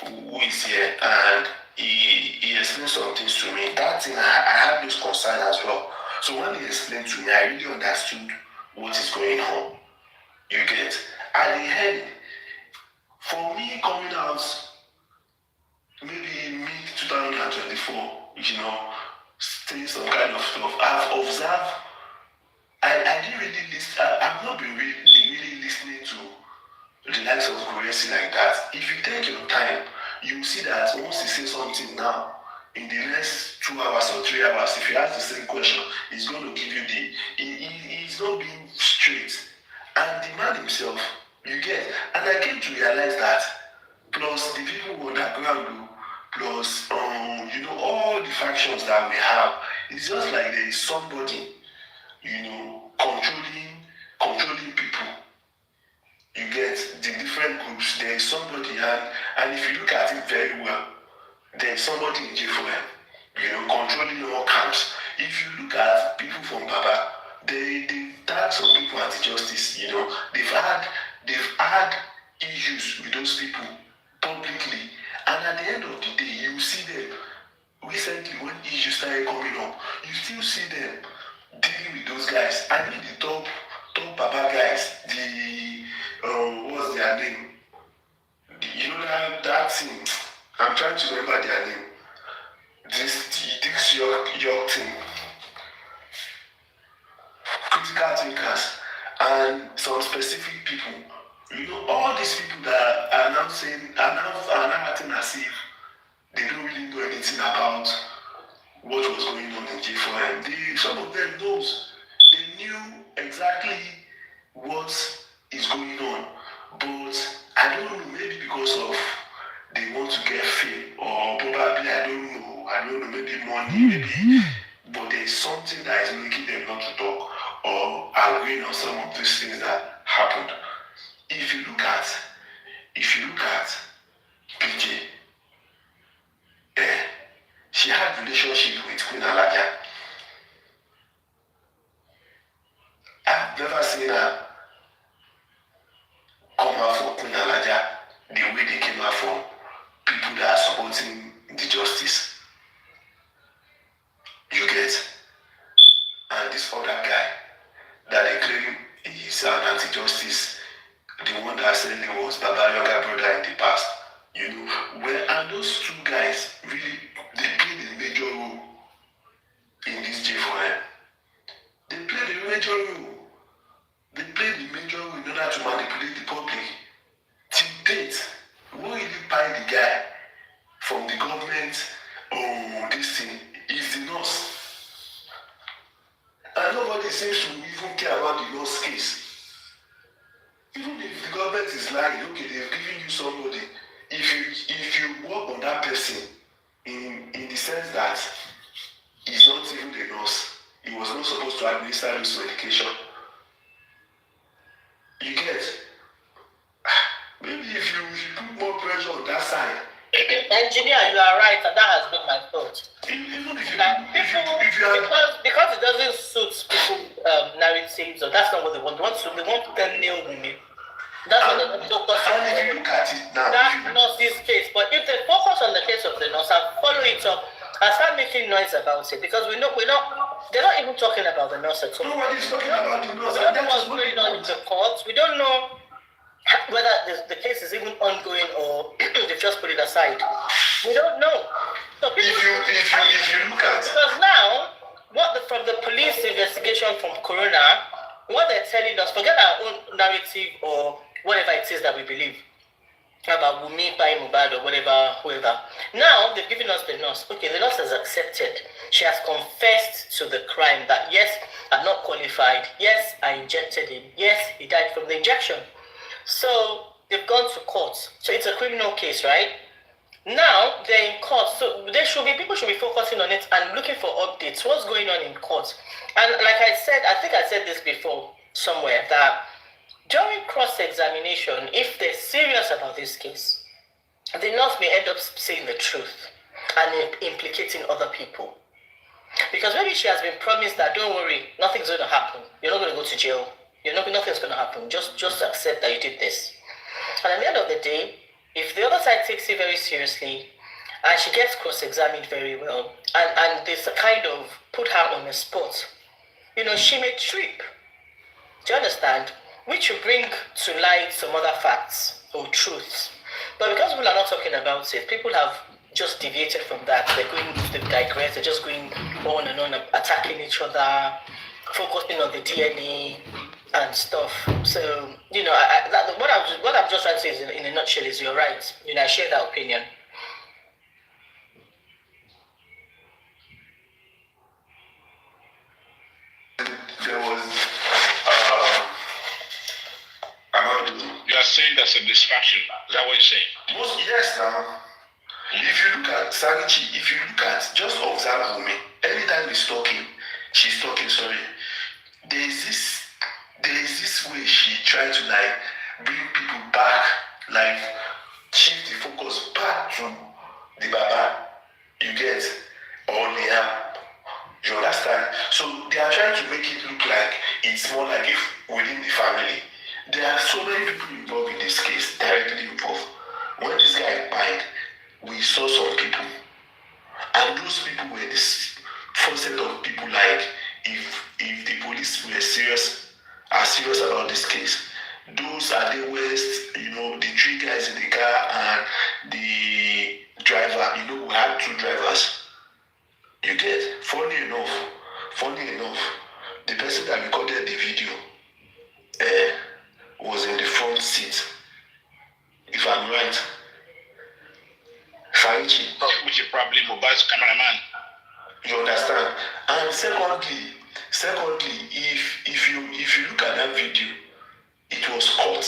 who is here, and he explained some things to me. That thing, I had this concern as well. So when he explained to me, I really understood what is going on. You get? At the end, for me coming out, maybe mid 2024, saying some kind of stuff, I've observed, I didn't really listen, I've not been really listening to the likes of Gracie like that. If you take your time, you see that once he says something now, in the next 2 hours or 3 hours, if you ask the same question, he's going to give you he's not being straight. And the man himself, you get, and I came to realize that, plus the people on that ground, plus, all the factions that we have, it's just like there is somebody, controlling people. You get the different groups, there is somebody, and if you look at it very well, there is somebody in J4M, controlling all camps. If you look at people from Baba, they tag some people anti-justice, they've had issues with those people publicly, and at the end of the day, you see them. Recently, when issues started coming up, you still see them dealing with those guys. I mean the top Baba guys, what's their name? That thing. I'm trying to remember their name. This York thing. Critical thinkers and some specific people. All these people that are now acting as if they don't really know anything about what was going on in J4M. Some of them knows. They knew exactly what is going on. But I don't know, maybe because of they want to get fame, or probably I don't know, maybe money, maybe. But there's something that is making them not to talk or agreeing on some of these things that happened. If you look at PJ, she had relationship with Queen Alaja. I've never seen her come out for Queen Alaja the way they came out for people that are supporting the justice. You get? And this other guy that they claim is an anti-justice, the one that said he was Baba's younger brother in the past. And those two guys really, they played a major role in this J4M. They played a major role. They played a major role in order to manipulate the public. Till date, what really buy the guy from the government this thing is the nurse. And nobody seems to even care about the nurse case. Even if the government is lying, okay, they've given you somebody. If you work on that person in the sense that he's not even the nurse, he was not supposed to administer this medication. You get? Maybe if you put more pressure on that side. Engineer, you are right, and that has been my thought. Even if because it doesn't suit people's narratives, or that's not what they want. They want to tell nail women. That's what they want to focus on. And if you look at it now, that's not this case. But if they focus on the case of the nurse and follow it up and start making noise about it, because they're not even talking about the nurse at all. nobody's talking about the nurse. We don't know what's going on in the court. We don't know whether the case is even ongoing or they've just put it aside. We don't know. So If you look at because now, from the police investigation from Corona, what they're telling us, forget our own narrative or whatever it is that we believe about Wumi buying Mohbad or whoever. Now they've given us the nurse. Okay, the nurse has accepted. She has confessed to the crime that yes, I'm not qualified. Yes, I injected him. Yes, he died from the injection. So they've gone to court. So it's a criminal case, right? Now they're in court. So people should be focusing on it and looking for updates. What's going on in court? And like I said, I think I said this before somewhere, that during cross-examination, if they're serious about this case, the nurse may end up saying the truth and implicating other people. Because maybe she has been promised that, don't worry, nothing's going to happen. You're not going to go to jail. Nothing's going to happen. Just accept that you did this. And at the end of the day, if the other side takes it very seriously and she gets cross-examined very well, and this kind of put her on the spot. She may trip. Do you understand? Which will bring to light some other facts or truths. But because people are not talking about it, people have just deviated from that. They've digressed, they're just going on and on, attacking each other, focusing on the DNA and stuff. So, what I'm just trying to say is, in a nutshell, is you're right. I share that opinion. There was You are saying there's a distraction. Is that what you're saying? yes now. If you look at Sarichi, just observe Wumi. Anytime she's talking, sorry. There's this way she tried to bring people back, shift the focus back to the Baba. You get? Or Liam. You understand? So they are trying to make it look like it's more like if within the family. There are so many people involved in this case, directly involved. When this guy died, we saw some people. And those people were this first set of people, if the police were serious about this case. Those are the West, the 3 guys in the car and the driver. We had 2 drivers. You get? Funny enough, the person that recorded the video was in the front seat. If I'm right. Sarichi. Which is probably Mohbad's cameraman. You understand? And secondly, if you look at that video, it was cut.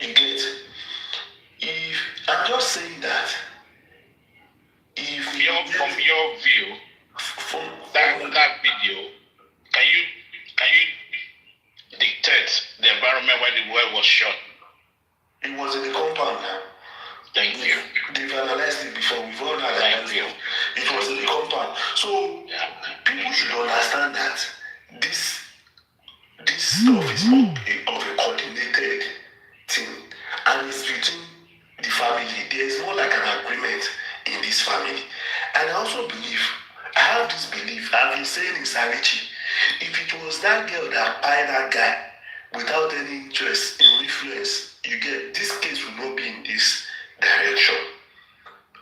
You get? I'm just saying that from your view, that video, can you dictate the environment where the well was shot? It was in the compound now. Thank you. They've analyzed it before. We've all analyzed it. It was in the compound. So people should understand that this stuff is of a coordinated thing, and it's between the family. There is more like an agreement in this family. And I also I have this belief, I've been saying in Sarichi, if it was that girl that hired that guy without any interest in influence, you get, this case will not be in this direction.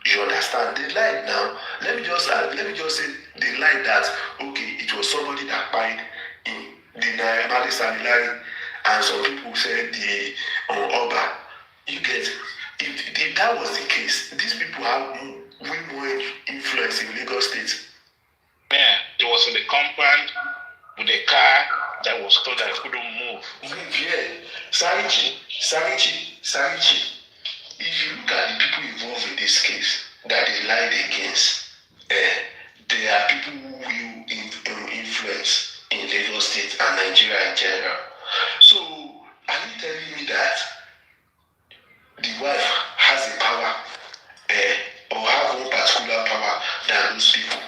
You understand? They lied now. Let me just say they lied that okay, it was somebody that hired in the Naira Samilari, and some people said the Oba. You get, if that was the case, these people have way more influence in Lagos State. Yeah, it was in the compound with a car that was told that it couldn't move. Yeah, Sarichi. If you look at the people involved in this case that they lied against, they are people who will influence in Lagos State and Nigeria in general. So, are you telling me that the wife has a power or have one particular power than those people?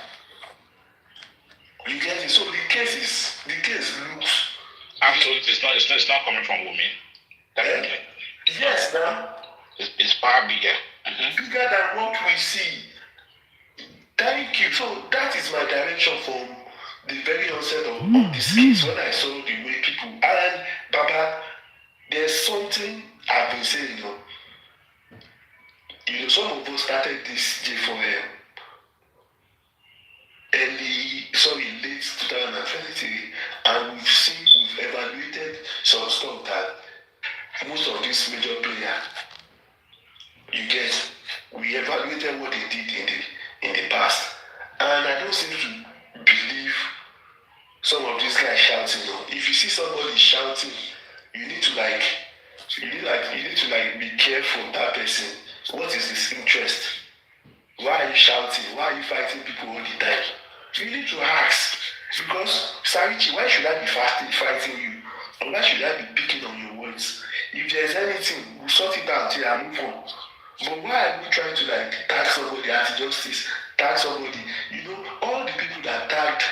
You get it? So the case looks absolutely. It's not coming from women. Definitely. Yes, now. It's far bigger. Bigger than what we see. Thank you. So that is my direction from the very onset of this case, when I saw the way people, and Baba, there's something I've been saying, some of us started this J4M late 2023, and we've evaluated some stuff that most of these major players, you get, we evaluated what they did in the past, and I don't seem to believe some of these guys shouting. If you see somebody shouting, you need to be careful of that person. What is his interest? Why are you shouting? Why are you fighting people all the time? You need to ask. Because, Sarichi, why should I be fighting you? Or why should I be picking on your words? If there's anything, we'll sort it out here and move on. But why are we trying to tag somebody anti-justice? Tag somebody? All the people that tagged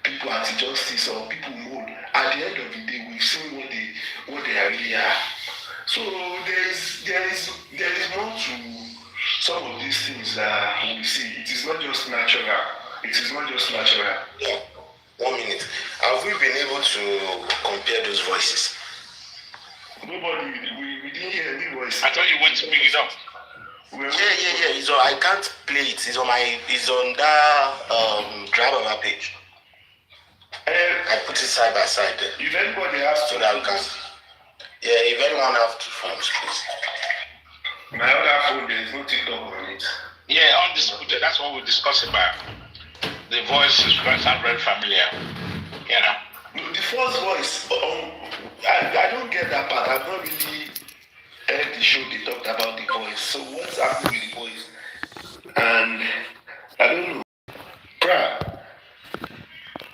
people anti-justice or people mold, at the end of the day, we've seen what they really are. So there is more to some of these things that we see. It is not just natural. It is not just natural. Yeah. 1 minute. Have we been able to compare those voices? Nobody, we didn't hear any voice. I thought you went to bring it up. Yeah. It's on, I can't play it. It's on that drive of our page. I put it side by side there. If anybody has so that we can. Yeah, if anyone have 2 phones, please. My other phone, there is no TikTok on it. Yeah, undisputed. That's what we discussed about. The voice is sound very familiar. You know. No, the first voice. I don't get that part. I've not really heard the show they talked about the voice. So what's happening with the voice? And I don't know. Bruh,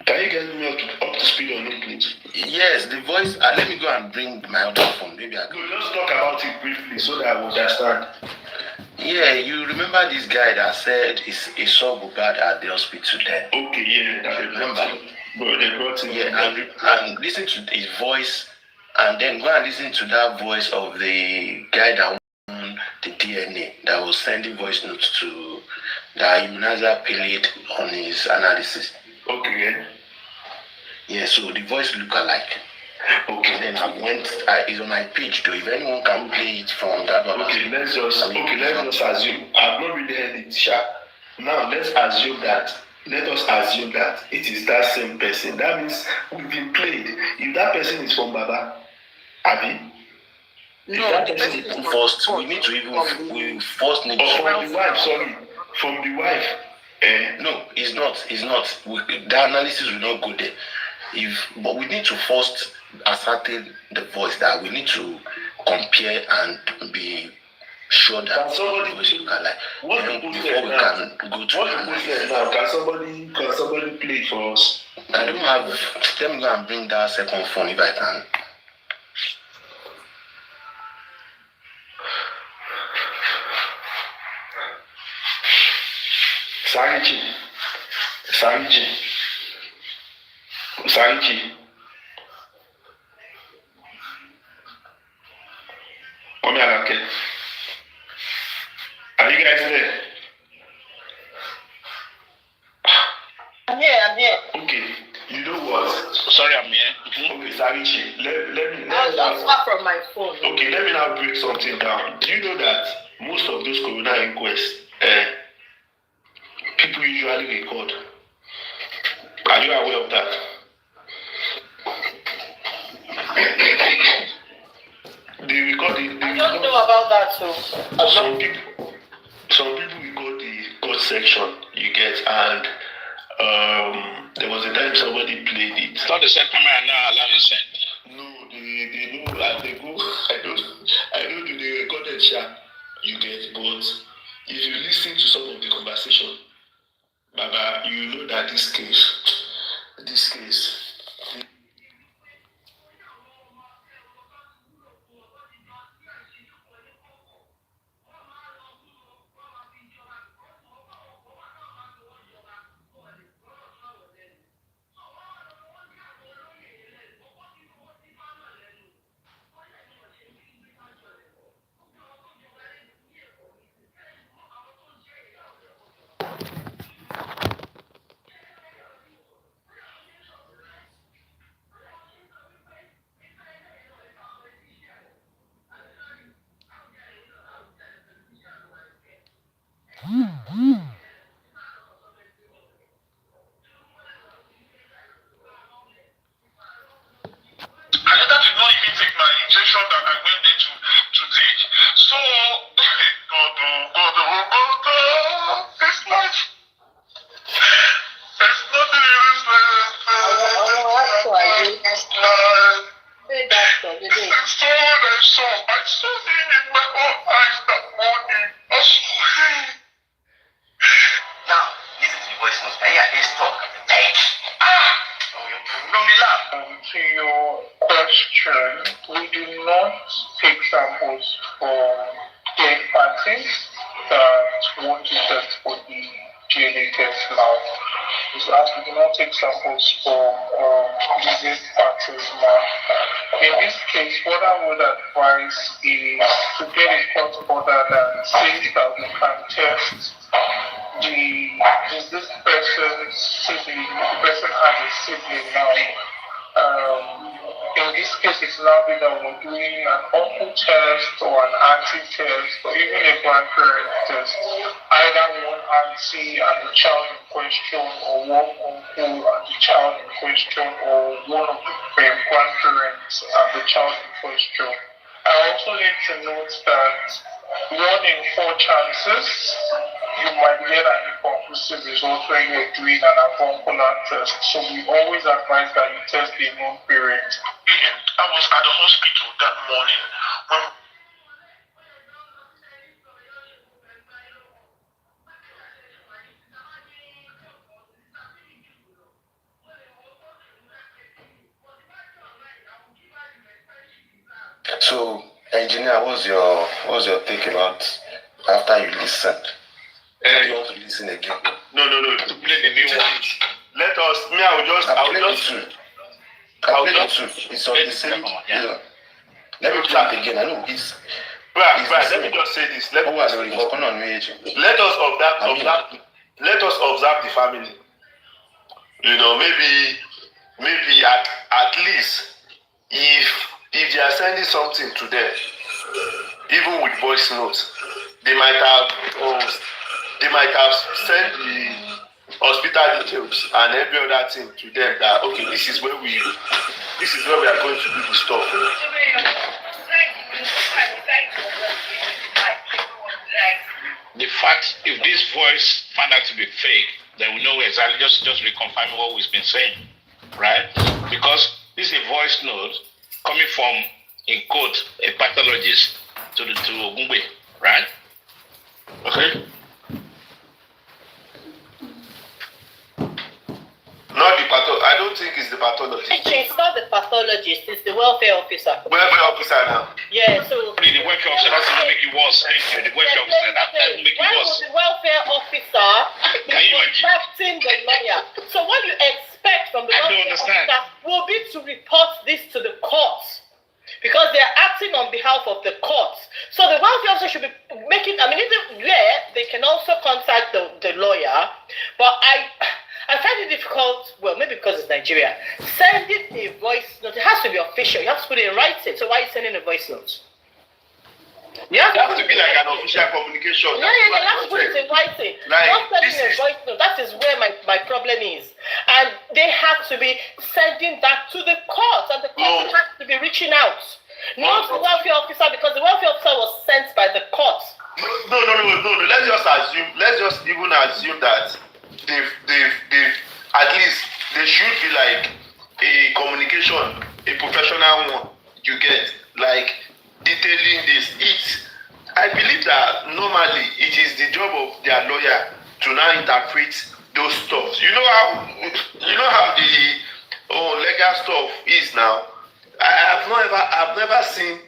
can you get me up to speed on it, please? Yes, the voice. Let me go and bring my other phone. Maybe I can. No, just talk about it briefly so that I will understand. Yeah, you remember this guy that said he saw Mohbad at the hospital then? Okay, yeah, that remember. But they brought him. Yeah, and listen to his voice, and then go and listen to that voice of the guy that won the DNA that was sending voice notes to the immunizer played on his analysis. Okay, yeah. Yeah, so the voice look alike. Okay. Then I went. It's on my page though. If anyone can play it from that one. Okay, let's just assume. I've not really heard it, Sha. Now let us assume that it is that same person. That means we've been played. If that person is from Baba, Abi. No, that person is from first. We need to even. We first need to. From the wife. Sorry, from the wife. No, it's not. It's not. The analysis will not go there. But we need to first ascertain the voice that we need to compare and be sure that somebody voice look alike. What before we can go to analysis. Now, can somebody play it for us? I don't have. Let me go and bring that second phone if I can. Sarichi. Okay. Are you guys there? I'm here. Okay. You know what? Sorry, I'm here. Okay, Sarichi. Let me. I was just far from my phone. Okay, let me now break something down. Do you know that most of those corona inquests, people usually record? Are you aware of that? They record it. I don't know about that too. Some people record the court section you get, and there was a time somebody played it. It's not the same camera now allow you send. No, they know and they go. I don't do the recorded chat you get, but if you listen to some of the conversation, Baba, you know that this case. Injection that I went there to take. So, it's like, there's nothing in this life. It's so I saw him in my own eyes that morning. I saw him. Now, listen to the voice notes. Can you hear talk? Don't be loud. To your question, we do not take samples from third parties that want to test for the DNA test now. So as we do not take samples for disease patches now. In this case, what I would advise is to get a court order that says that we can test this person's sibling, the person has a sibling now. In this case, it's now that we're doing an uncle test or an auntie test or even a grandparent test. Either one auntie and the child in question, or one uncle and the child in question, or one of the grandparents and the child in question. I also need to note that 1 in 4 chances you might get an inconclusive result when you're doing an avuncular test. So we always advise that you test the known parent. I was at the hospital that morning when So, engineer, what's your take about after you listened? Do you want to listen again? no, to play the new one. Let us. I will just. It's on the same. Yeah. Let me play it again. I know it's. Let me just say this. Let us observe the family. You know, maybe at least if they are sending something to them, even with voice notes, they might have sent the hospital details and every other thing to them that okay, this is where we are going to do the stuff. The fact, if this voice found out to be fake, then we know exactly, just reconfirm what we've been saying, right? Because this is a voice note coming from, in quote, a pathologist to Ogungbe, right? Okay? Not the I don't think it's the pathologist. It's not the pathologist, it's the welfare officer. Welfare officer now. Yeah, so The welfare officer doesn't make it worse. Thank you. The welfare officer that doesn't make it why worse. would the welfare officer be Can you imagine? contacting the lawyer? So what you expect from the I don't welfare understand. officer will be to report this to the court, because they are acting on behalf of the court. So the welfare officer should be making, even there, they can also contact the lawyer, but I find it difficult, well, maybe because it's Nigeria, sending a voice note, it has to be official, you have to put it in writing. So why are you sending a voice note? You have to be like an official communication. Yeah, you have to put it in writing. Not sending a voice note, that is where my problem is. And they have to be sending that to the court, and the court has to be reaching out. Not the welfare officer, because the welfare officer was sent by the court. No. Let's just even assume that they've at least there should be like a communication, a professional one. You get like detailing this. I believe that normally it is the job of their lawyer to now interpret those stuff. You know how the legal stuff is now. I've never seen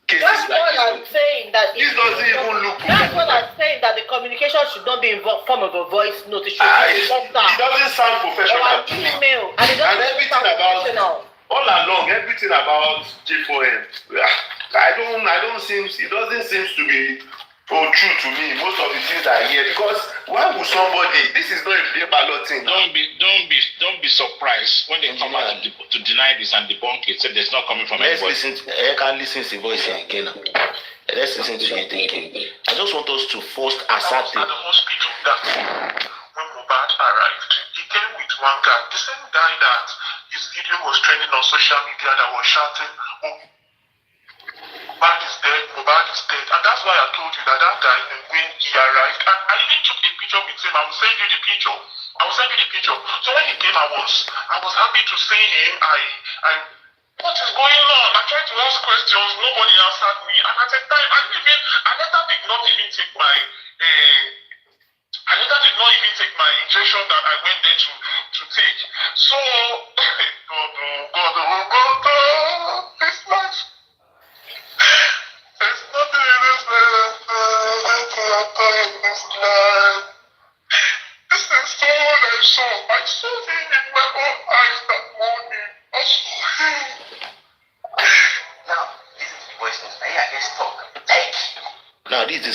cases That's like what this. I'm saying. That This doesn't even look. That's what I'm saying. That the communication should not be in form of a voice note. It should be It letter doesn't sound or professional. an email, and it doesn't everything sound about professional. all along, everything about J4M, it doesn't seem to be true to me. Most of the things I hear, because why would somebody? This is not a clear ballot thing. Don't be surprised when they come out to deny this and debunk it. Say there's not coming from anybody. I can listen to the voice again. Let's listen to it again. I just want us to first ascertain. At the hospital that when Mohbad arrived, he came with one guy, the same guy that his video was trending on social media, that was shouting, "Oh, Mohbad is dead, Mohbad is dead." And that's why I told you that guy, when he arrived, and I even took a picture with him. I will send you the picture. So when he came, I was happy to see him. What is going on? I tried to ask questions, nobody answered me. And at the time, Aneta did not even take my injection that I went there to take. So God, this life. There's nothing in this life. voice note. I get stuck. Thank you. Now this is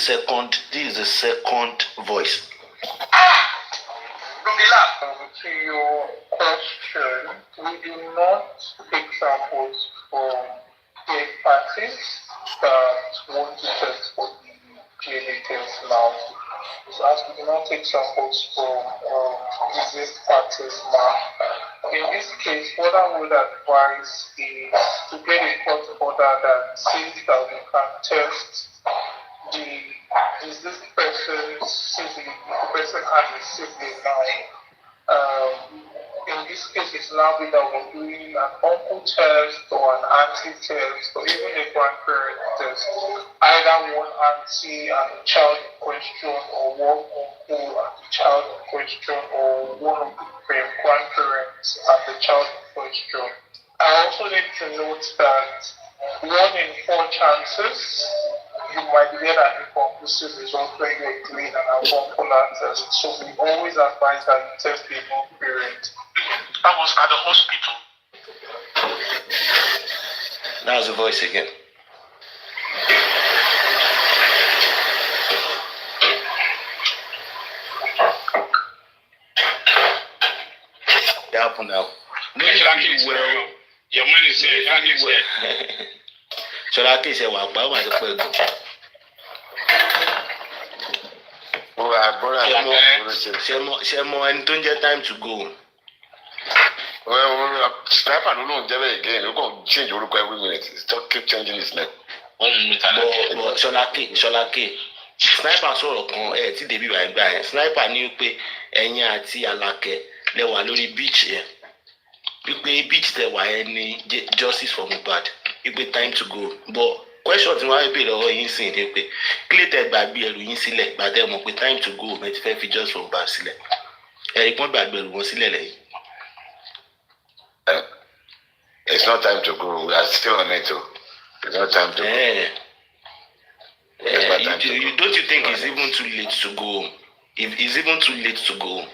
the second voice. From the lab. To your question, we do not take samples from third parties that want to test for the DNA test now. So as we do not take samples from these parties now. In this case, what I would advise is to get a court order that says that we can test is this person's sibling, the person has a sibling now. In this case, it's now that we're doing an uncle test or an auntie test or even a grandparent test. Either one auntie and the child in question, or one uncle and the child in question, or one of the grandparents and the child in question. I also need to note that 1 in 4 chances you might get an inconclusive result when you're doing an avuncular test. So we always advise that you test the known parent. I was at the hospital. Now's the voice again. That happened now. Well, your money is here. Ṣọlá kì í ṣe wà pa ó máa ti pẹ́ gan. Ṣé mọ ẹni tó ń jẹ́ time to go? Sniper ló lóun jẹ́ bẹ́ẹ̀ again. Ó kàn change orúkọ every minute. He just keep changing his name. But Ṣọlá kì Sniper sọ̀rọ̀ kan ẹ̀ tí David wà gbà yẹn. Sniper ní pé ẹ̀yin àti Àlàkẹ́ lẹ wà lórí beach yẹn. Wípé beach tẹ wà yẹn ní justice for Mohbad. Wípé time to go. But question tí wọ́n á bèèrè lọ́wọ́ yín sìn ni pé kílẹ̀ tẹ gbàgbé ẹrù yín sílẹ̀ gbàtẹ́ mọ̀ pé time to go mẹ́tí fẹ́ fi justice for Mohbad sílẹ̀. Ẹ̀rí pọ́n gbàgbé ẹrù wọn sílẹ̀ lẹ́yìn. It's not time to go. We are still on it. It's not time to go. Don't you think it's even too late to go? If it's even too late to go.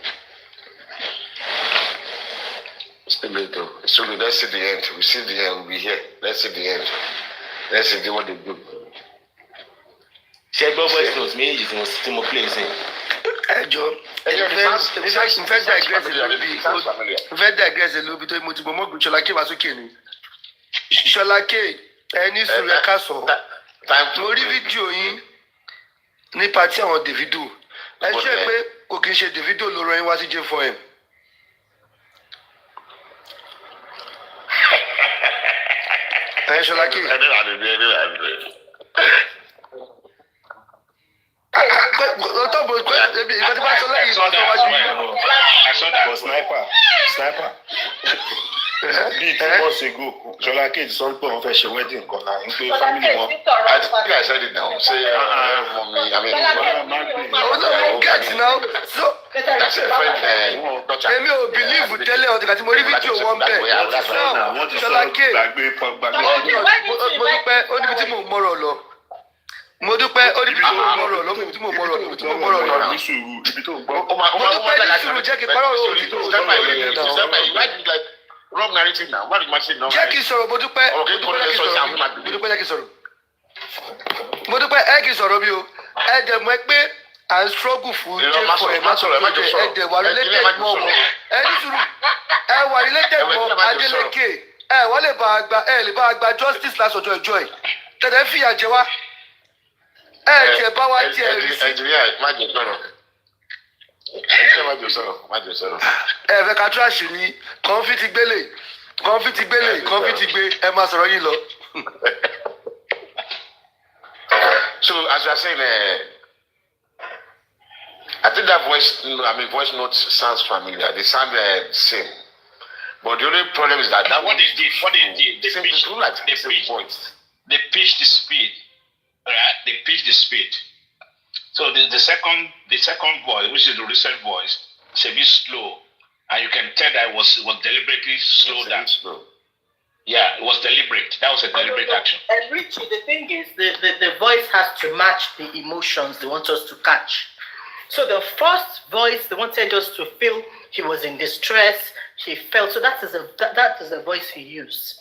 Still late though. So let's see the end. We see the end. We'll be here. Let's see the end. Let's see what they do. Ṣé gbọ́ voice note méjì tí mo play sí? In fact, digress a little bit. Mo ti gbọ́ mọ́ Ṣọlá K wá sókè ni. Ṣọlá K ẹni sùn rẹ̀ ká sọ. Mo rí fídíò yín ní pàtí àwọn Davido. Ẹ ṣe pé kò kì í ṣe Davido ló rán yín wá sí J4M. Ẹ Ṣọlá K. Sniper. Bíi 2 months ago, Ṣọlá K sọ pé wọ́n fẹ́ ṣe wedding kan náà ń pé family wọn. I think I said it now. Say, mommy, I mean, Get now. So, that's a friend. èmi ò believe tẹ́lẹ̀ ọ̀dọ̀ kàtí mo rí fídíò wọn bẹ̀. Ṣọlá K. Mo dúpẹ́ ó níbi tí mo mọ̀rọ̀ lọ. Mo dúpẹ́ ó níbi tí mo mọ̀rọ̀ lọ. Mo dúpẹ́ ní sùúrù jẹ́ kí parọ́ òòrùn tó lọ́wọ́. Wrong narrative now. What is my saying now? Jẹ́ kí sọ̀rọ̀ mo dúpẹ́. Mo dúpẹ́ ẹ kì í sọ̀rọ̀ mi o. Ẹ dẹ̀ mọ̀ pé à ń struggle fún J4M ẹ dẹ̀ wà related mọ́ wọn. Ẹ ní sùúrù ẹ wà related mọ́ Adeleke. Ẹ wọ́n lè bá a gba justice lásọjọ́ ìjọ ẹ̀. Tẹ̀lé fìyà jẹ wá. Ẹ jẹ bá wa tiẹ̀ rí sí. Ẹ̀jẹ̀ má jẹ sọ̀rọ̀. Ẹ fẹ́ ka trash ni kọ́ńfì ti gbé ẹ máa sọ̀rọ̀ yín lọ. So as you are saying, I think that voice note sounds familiar. They sound the same. But the only problem is that what they did, they pitched the speed. Right? They pitched the speed. So the second voice, which is the recent voice, is a bit slow, and you can tell that it was deliberately slowed down. Yeah, it was deliberate. That was a deliberate action. And Richie, the thing is, the voice has to match the emotions they want us to catch. So the first voice, they wanted us to feel he was in distress, he felt. So that is the voice he used.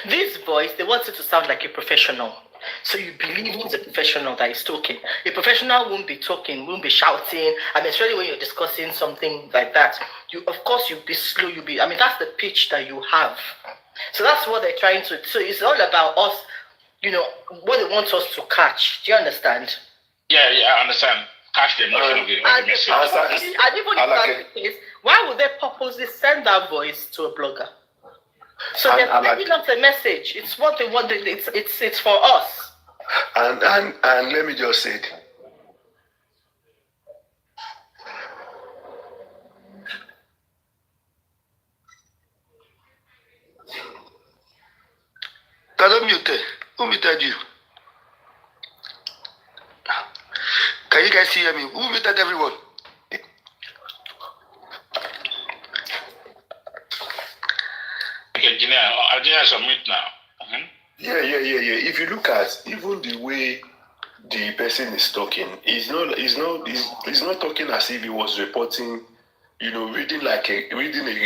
This voice, they want it to sound like a professional. So you believe he's a professional that is talking. A professional won't be talking, won't be shouting. I mean, especially when you're discussing something like that. Of course, you'll be slow. That's the pitch that you have. So that's what they're trying to. So it's all about us, what they want us to catch. Do you understand? Yeah, I understand. Catch the emotion of the message. And even if that's the case, why would they purposely send that voice to a blogger? So they're sending us a message. It's what they want. It's for us. And let me just say it. Who muted you? Can you guys hear me? Who muted everyone? Engineer, submit now. Mm-hmm. Yeah. If you look at even the way the person is talking, he's not talking as if he was reporting, reading a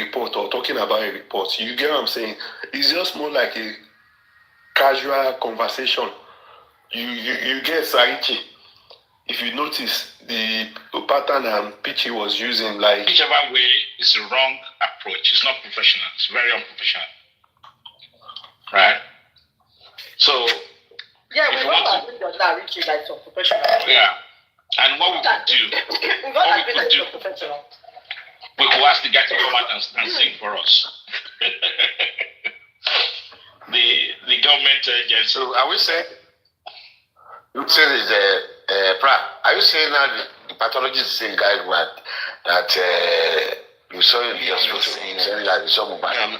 report or talking about a report. You get what I'm saying? It's just more like a casual conversation. You get Sarichi. If you notice the pattern and pitch he was using, like whichever way is the wrong approach. It's not professional. It's very unprofessional. Right? So yeah, we want to do that Richie like some professional. Yeah. And what we could do, we could ask the guy to come out and sing for us. the government agency. So are we saying you say is are you saying that the pathologist is the same guy that you saw in the hospital saying that you saw Mohbad?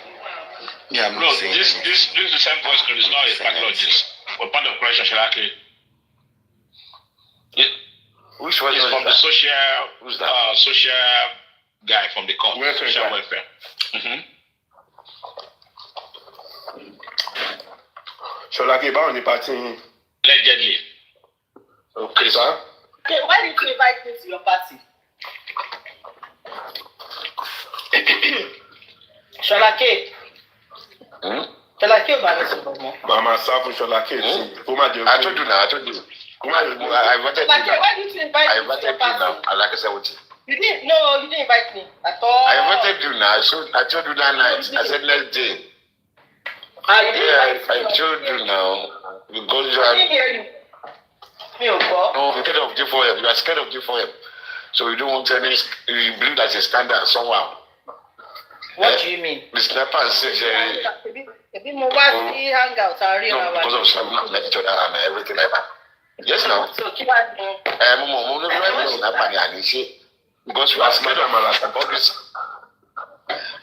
Yeah, I'm not saying this is the same voice code. It's not a pathologist. We're part of Operation Shalaki. Which one is from that? The social, who's that? Social guy from the court. Social welfare. Mm-hmm. Sholake, about the party. Allegedly. Okay, sir. Okay, why did you invite me to your party? Sholake. Sholake, Mama, Sholake. I told you now. I told you. I invited you now. Why did you invite me? I invited you now. I like I said with you. You didn't. No, you didn't invite me at all. I invited you now. I told you that night. I said next day. I told you now. Because you are. I didn't hear you. No, you're scared of G4M. You are scared of G4M. So you don't want any. You believe that's a standard somehow. What do you mean? The sniper says. Because of some not like each other and everything like that. Yes, now. So, because we are scared of all this.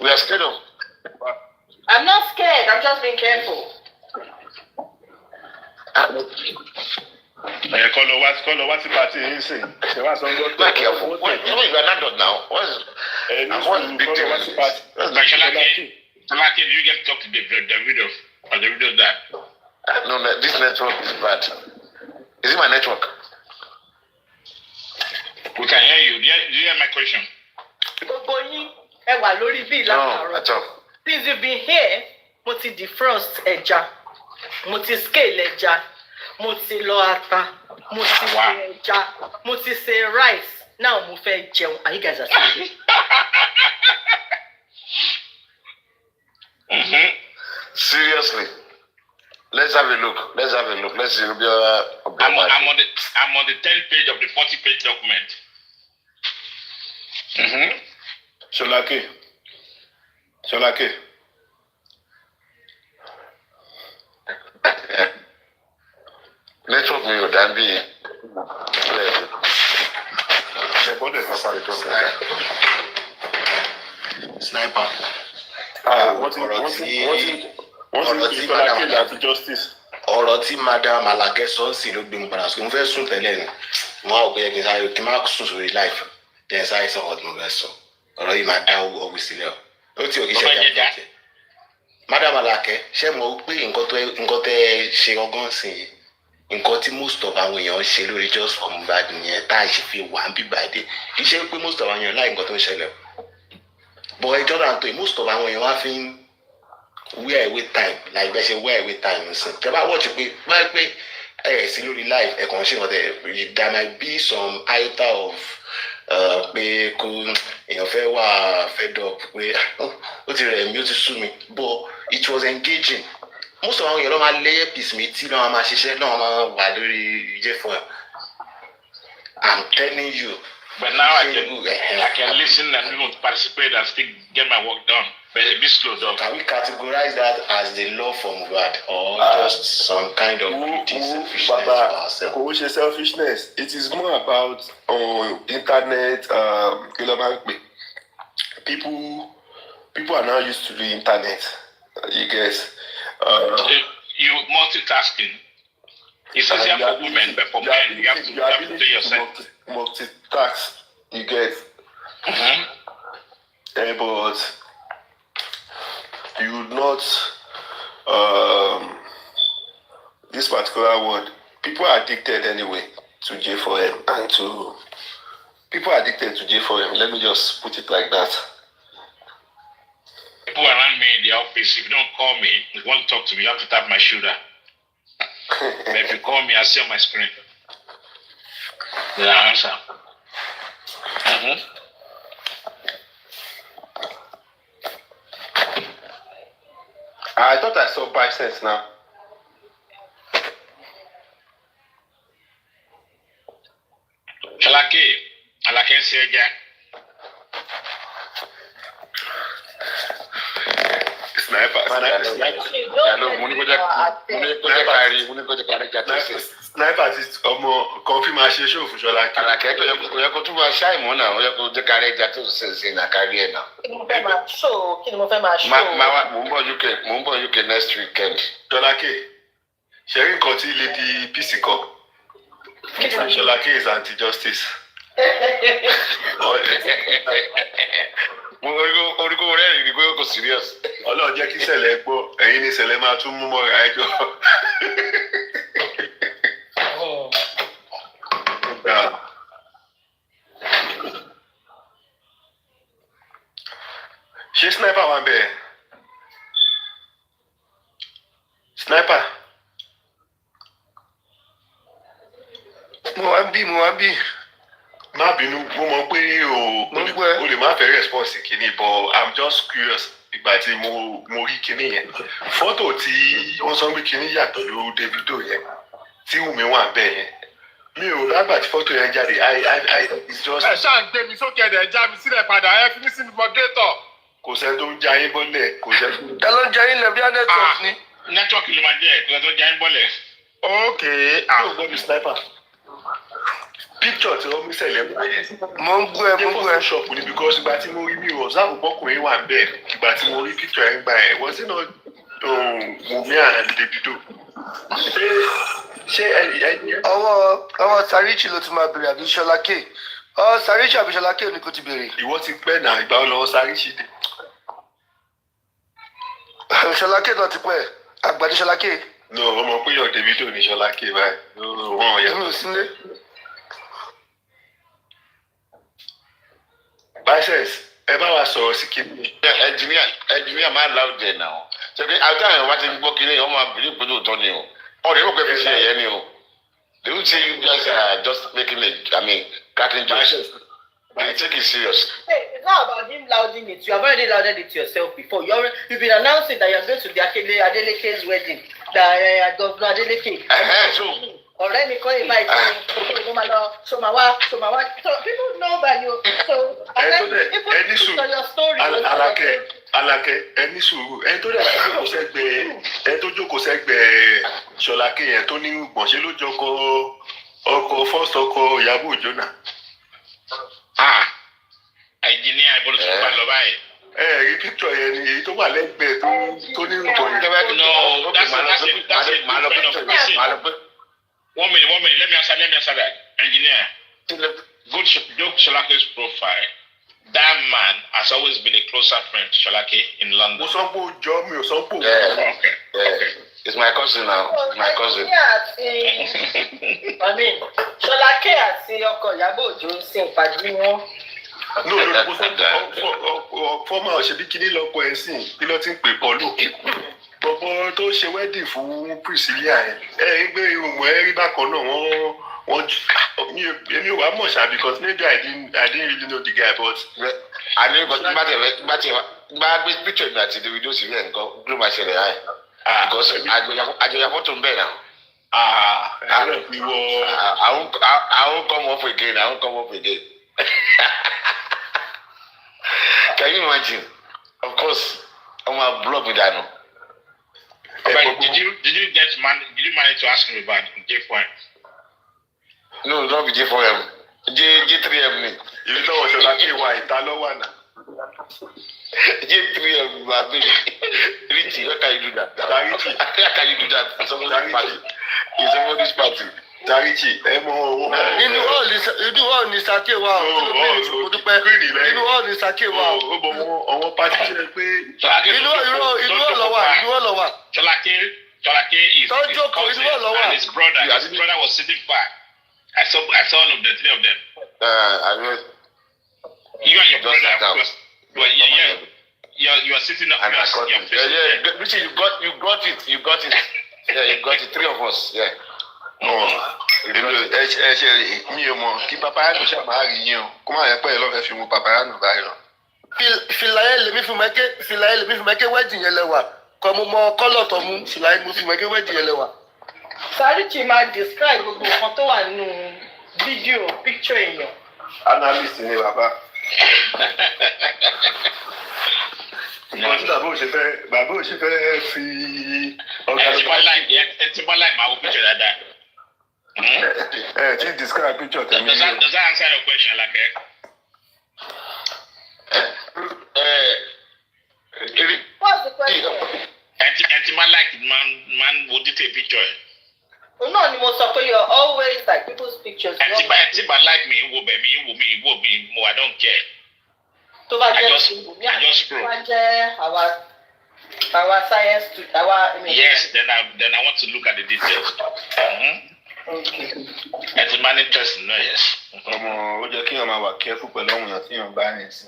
We are scared of. I'm not scared. I'm just being careful. What's the party in saying? Be careful. You are not done now. What's the big deal? Shalaki, do you get to talk to the video or the video that? No, this network is bad. Is it my network? We can hear you. Do you hear my question? No, at all. Since you've been here, mo ti defrost ẹja, mo ti scale ẹja, mo ti lọ ata, mo ti ṣe ẹja, mo ti ṣe rice. Now mo fẹ́ jẹun. And you guys are saying Seriously. Let's have a look. Let's see. I'm on the 10th page of the 40-page document. Sholake. Network me or Dan B. Sniper. Ọ̀rọ̀ tí Madam Alake sọ sí ló gbé mi padà sí mo fẹ́ sùn tẹ́lẹ̀ ni mo á òkè yẹ kí n má sùn sórí life jẹ́ sáré sọ ọ̀rọ̀ tí mo fẹ́ sọ ọ̀rọ̀ yìí máa dá ọ̀wé sílẹ̀ ó tí òkè ṣe dá jẹ́ Madam Alake ṣé mo pé nǹkan tẹ́ ṣe ọgán sí i nǹkan tí most of àwọn èèyàn ṣe lórí just for Mohbad nìyẹn tá a ṣe fi wà ń bíbá dé kì í ṣe pé most of àwọn èèyàn láì nǹkan tó ń ṣẹlẹ̀ bọ̀ ẹjọ́ náà tó most of àwọn èèyàn wá fi ń where away time like bẹ́ẹ̀ ṣe where away time nsìn tẹ́ bá wọ́ọ̀tì pé máa ń pé sí lórí live ẹ̀kan ṣe wọ́n tẹ̀ there might be some iota of pé kò èèyàn fẹ́ wà fed up pé ó ti rẹ̀ mí ó ti sú mi but it was engaging most of àwọn èèyàn ló máa lé earpiece mi tí náà máa ṣiṣẹ́ náà máa wà lórí ìjẹ́ fún ẹ I'm telling you. But now I can listen and even participate and still get my work done. But a bit slow down. Can we categorize that as the love for Mohbad or just some kind of selfishness for ourselves? Kò ṣe selfishness. It is more about internet. People are now used to the internet. You guess. You multitasking. It's easier for women, but for men, you have to do yourself. Multitask. You get. But you would not this particular word. People are addicted anyway to J4M and to people are addicted to J4M. Let me just put it like that. People around me in the office, if you don't call me, if you want to talk to me, you have to tap my shoulder. But if you call me, I see on my screen. The answer. I thought I saw biceps now. Alake say again. Sniper. Sniper ti ọmọ kan fi máa ṣe ṣòfò fún Ṣọlá kí. Àlàkẹ́ tó yẹ kó tún máa ṣàìmọ́ náà ó yẹ kó jẹ́ kárí ẹja tó ṣe náà kárí ẹ̀ náà. Kí ni mo fẹ́ máa show? Kí ni mo fẹ́ máa show? Mo ń bọ̀ UK next weekend. Ṣọlá kí ṣe rí nǹkan tí Lady Peace kọ. Ṣọlá kí is anti-justice. Mo oríkó rẹ́rìn ní pé kò serious. Ọlọ́run jẹ́ kí ṣẹlẹ̀ gbọ́ ẹ̀yin ní ṣẹlẹ̀ máa tún mú mọ́ra ẹjọ́. Ṣé sniper wà bẹ́ẹ̀? Sniper. Mo wá bí. Má bínú, mo mọ̀ pé o lè má fẹ́ response kìíní but I'm just curious ìgbà tí mo rí kìíní yẹn. Fọ́tò tí wọ́n sọ pé kìíní yà pẹ̀lú Davido yẹn tí Wùmí wà bẹ́ẹ̀ yẹn. Mi ò lágbà tí fọ́tò yẹn jáde. It's just. Ẹ ṣáà ń gbé mi sókè ẹ̀dẹ̀ já mi sílẹ̀ padà ẹ fi mí sí moderator. Kò sẹ́ni tó ń já yín bọ́lẹ̀ kò sẹ́ni. Ta ló ń jẹ yín lẹ bí network ni? Network ló máa jẹ́ kí wọ́n tó jẹ́ ń bọ́lẹ̀. Okay. Yóò gbọ́ mi sniper. Picture tí wọ́n mú sẹ̀lẹ̀ mú yẹn. Mo ń gbọ́ ẹ. Photoshop ni because ìgbà tí mo rí mi ò sábà gbọ́kùnrin wà bẹ́ẹ̀ ìgbà tí mo rí picture yẹn gbà yẹn wọ́n sì náà Wùmí and Davido. Ṣé ẹ̀yìn. Ọwọ́ Sarichi ló ti máa bèrè àbí Ṣọlá K. Sarichi àbí Ṣọlá K ni kò ti bèrè. Ìwọ ti pẹ́ náà ìgbà ọlọ́wọ́ Sarichi dé. Ṣọlá K náà ti pẹ́ àgbàdo Ṣọlá K. No, ọmọ pé yọ Davido ní Ṣọlá K báyìí. Wọ́n yẹ. Èmi ò sílé. Biceps, ẹ bá wa sọ̀rọ̀ sí kíni. Ẹnjìníà máa loud there now. Ṣé pé àti àwọn ìwà ti gbọ́ kí ni ọmọ àbílẹ̀ ìpínlẹ̀ òótọ́ ni o? Ọ̀rẹ́ yóò pẹ́ fi ṣe ẹ̀yẹ ni o. They will say you guys are just making cracking jokes. They take it serious. Hey, it's not about him louding it. You have already louded it yourself before. You've been announcing that you're going to the Adeleke's wedding. That Governor Adeleke. So. Ọ̀rẹ́ mi kọ́ invite me. So people know that you. So ẹni sùúrù Alake ẹni sùúrù ẹni tó dẹ̀ jókòó sẹ́gbẹ̀ẹ́ Ṣọlá K yẹn tó ní gbọ̀nsẹ̀ ló jọ ọkọ̀ first ọkọ̀ Ìyábọ̀ Òjó náà. Engineer ìbọn tó bá lọ báyìí. Rí picture yẹn ni èyí tó wà lẹ́gbẹ̀ẹ́ tó ní gbọ̀nsẹ̀. No, that's it. 1 minute. Let me answer that. Engineer, good joke Sholake's profile. That man has always been a closer friend to Sholake in London. Mo sọ pé ó jọ mi ò sọ pé ó. Okay. It's my cousin now. It's my cousin. Ṣọlá K àti ọkọ Ìyábọ̀ Òjó ń sìn pàdé wọn. No, mo sọ fọ́mà ọ̀ṣẹ́bí kíní lọ́kọ̀ ẹ̀ sìn kí ló ti ń pè pọ̀ lókè. Bọ̀bọ̀ tó ṣe wedding fún Priscilla ẹ̀ gbé irun ẹ̀ rí bákan náà wọ́n èmi ò wá mọ̀ ṣá because maybe I didn't really know the guy but. Àní gbà gbé picture mi àti Davido sí rẹ̀ nǹkan ló máa ṣẹlẹ̀ láì. Because àjọyọ̀ fọ́tò ń bẹ̀ náà. I won't come up again. Can you imagine? Of course, I'm gonna block me down. But did you manage to ask him about J4M? No, not be J4M. J3M me. You know what you're like, why? J3M, my baby. Richie, how can you do that? How can you do that? Somebody's party. It's somebody's party. Tarichi, inú hall ní sake wa o mo dúpẹ́ inú hall ní sake wa o. Ọwọ́ pàtí ṣe pé. inú hall lọ wà. Cholake is and his brother was sitting far. I saw all of the three of them. You and your brother, of course. Well, you are sitting up. Richie, you got it. Yeah, you got it. Three of us. Yeah. Ẹ ṣe mi ò mọ̀ kí papayano ṣe máa rí yín o kó má yẹ pé ẹ lọ́fẹ̀ẹ́ fi mú papayano báyìí lọ. Fìlàyé lèmi fi mẹ́kẹ́ wedding yẹn lẹ́wà kọ́ mo mọ kọ́lọ̀ tó mú fìlàyé mo fi mẹ́kẹ́ wedding yẹn lẹ́wà. Sarichi máa describe gbogbo nǹkan tó wà nínú fídíò picture èèyàn. Analyst ni bàbá. Bàbá ò ṣe fẹ́ fi ọ̀gá ti bọ́ láì máa wo picture dáadáa. She describe picture to me. Does that answer your question, Lake? What's the question? Man would take a picture. Oh no, you must say you're always like people's pictures. Like me, I don't care. I just scroll. Our science yes, then I want to look at the details. Okay. It's man interesting, no, yes. Ó jẹ́ kí ọmọ wa careful pẹ̀lú àwọn èèyàn tí yàn bá rìn sí.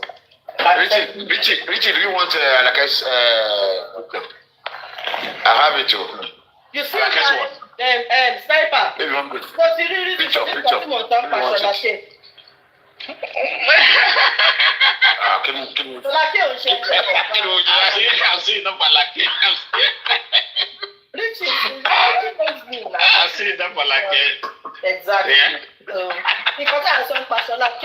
Richie, do you want like a I have it too. You see what? Sniper. Maybe one good. Picture. Can you I'll see enough for Lake. Richie, I'll see enough for Lake. Exactly. Because I saw Pastor Lake.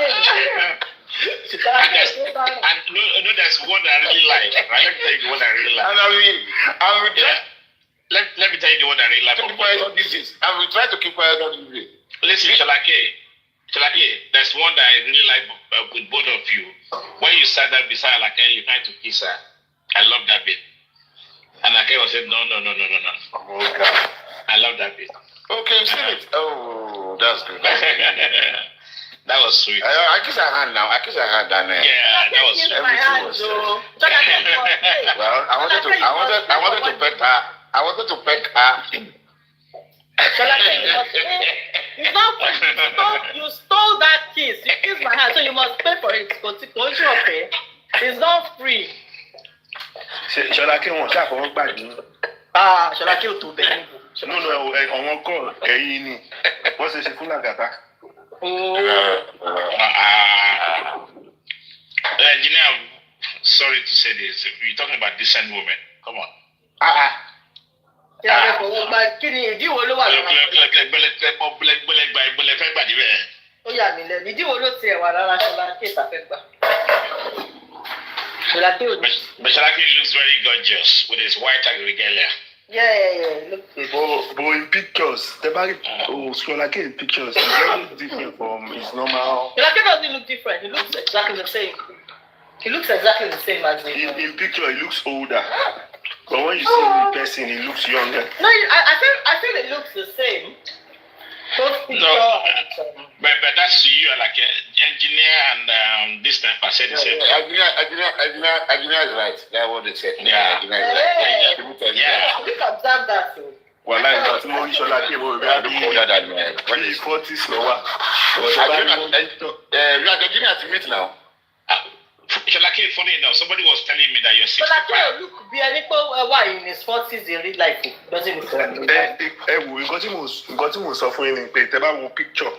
And no, there's one that I really like. Right? Let me tell you the one that I really like. Let me tell you the one that I really like. I will try to keep quiet on this. Listen, Cholake, there's one that I really like with both of you. When you sat there beside Lake, you're trying to kiss her. I love that bit. And Lake was saying, no. Oh, God. I love that bit. Okay, you see it. Oh, that's good. That was sweet. I kiss her hand now. Yeah, that was sweet. Well, I wanted to pet her. I wanted to pet her. You stole that kiss. You kissed my hand, so you must pay for it. It's not free. Ṣọlá kí wọ́n ṣàfọwọ́ gbàdúrà. Ṣọlá kí o tó bẹ́ẹ̀ níbo. Nínú àwọn kọ́ ẹ̀yìn ni wọ́n ṣe fún Làgàtà. Engineer, sorry to say this. You're talking about decent women. Come on. Kí ni ìdíwọ́ ló wà lára? Ó yà mí lẹ́nu. Ìdíwọ́ ló tiẹ̀ wà lára Ṣọlá kí ìtàfẹ́ gbà. But Shalaki looks very gorgeous with his white regalia. Yeah. Look good. But in pictures, the body Skolake in pictures is very different from his normal. Skolake doesn't look different. He looks exactly the same. He looks exactly the same as me. In picture, he looks older. But when you see him in person, he looks younger. No, I feel it looks the same. Both picture but that's you like an engineer and this type I said the same. Engineer is right. That's what they said. Yeah. Engineer is right. Yeah. You can observe that too. Well, I got more Sholake will be older than me. When he's 40 slower. You are the engineer to meet now. Shalake, funny enough, somebody was telling me that you're 65. Shalake look bí ẹni pé wà in his 40s in real life. Doesn't look like wo nǹkan tí mo sọ fún yín ni pé tẹ́ bá wo picture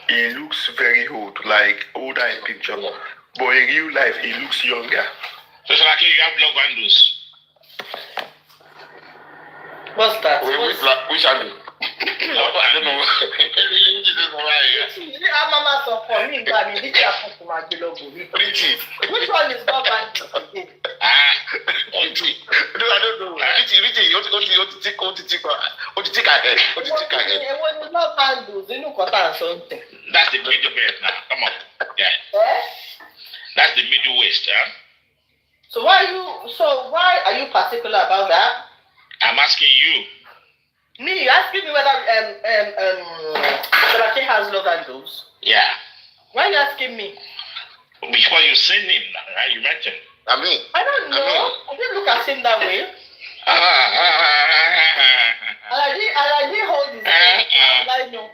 he looks very old like older in picture but in real life he looks younger. So Shalake, you have love handles. What's that? Which handle? I don't know. I'm mama sọ for me, but I mean, this is a Richie. Which one is not bad? Richie. No, I don't know. Richie, you take ahead. When you love handles, you know what I'm something. That's the middle waist now. Come on. Yeah. That's the middle waist, huh? So why are you particular about that? I'm asking you. Me, you asking me whether Shalake has love handles? Yeah. Why are you asking me? Before you seen him, right? You mentioned. I mean. I don't know. I didn't look at him that way. And I didn't hold his waist. I know.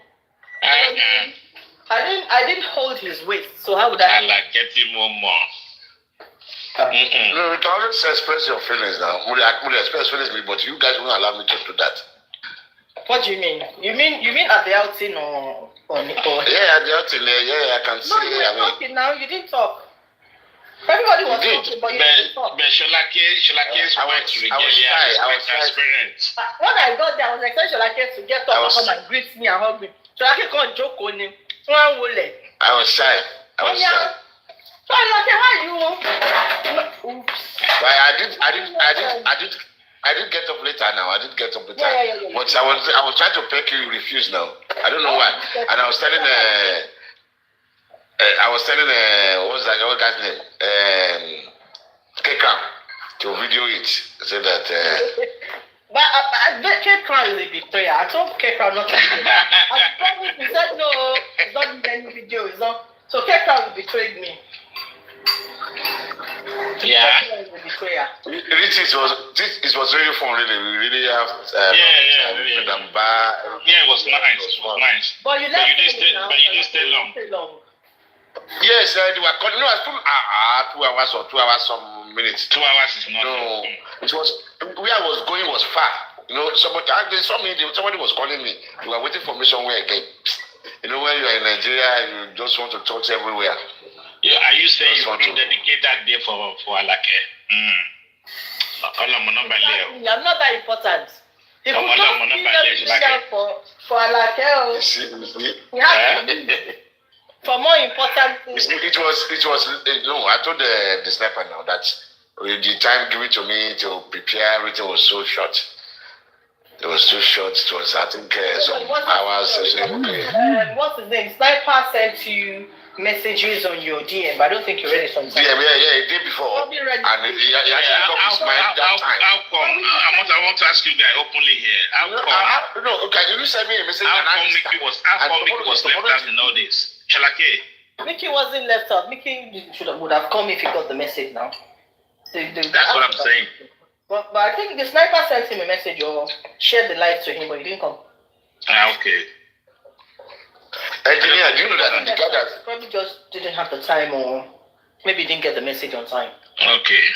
I didn't hold his waist. So how would I? I like getting more. No, you can always express your feelings now. Will express feelings, but you guys won't allow me to do that. What do you mean? You mean at the outing or? Yeah, at the outing. Yeah, I can see. No, you were talking now. You didn't talk. Everybody was talking, but you didn't talk. But Shalake's went to regalia. I was transparent. When I got there, I was expecting Shalake to get up and come and greet me and hug me. Shalake can't joke on him. I was shy. So Shalake, how are you? But I did get up later now. I did get up later. Yeah. But I was trying to peck you refuse now. I don't know why. And I was telling what's that old guy's name? Kekam to video it. So that But K-Crown is a betrayer. I told K-Crown not to do that. I promised, he said no, it's not in any video, it's not. So K-Crown betrayed me. Yeah. It was really fun, really. We really have Yeah, it was nice. But you didn't stay long. Yes, they were calling. No, I took 2 hours or 2 hours some minutes. 2 hours is not. No, it was where I was going was far. You know, somebody was calling me. We were waiting for me somewhere again. You know, when you are in Nigeria, you just want to talk everywhere. Yeah, are you saying you can dedicate that day for Alake? I'm not that important. If you don't for Alake, you have to for more important things. It was no, I told the sniper now that the time given to me to prepare everything was so short. It was too short. It was, I think, some hours. What's his name? Sniper sent you messages on your DM, but I don't think you read it on time. Yeah, the day before. And he actually got his mind that time. How come? I want to ask you guys openly here. How come? Okay, you send me a message. How come Mickey was left out in all this? Shalake. Mickey wasn't left out. Mickey would have come if he got the message now. That's what I'm saying. But I think the sniper sent him a message or shared the live to him, but he didn't come. Okay. Engineer, do you know that the guy that probably just didn't have the time, or maybe didn't get the message on time. Okay.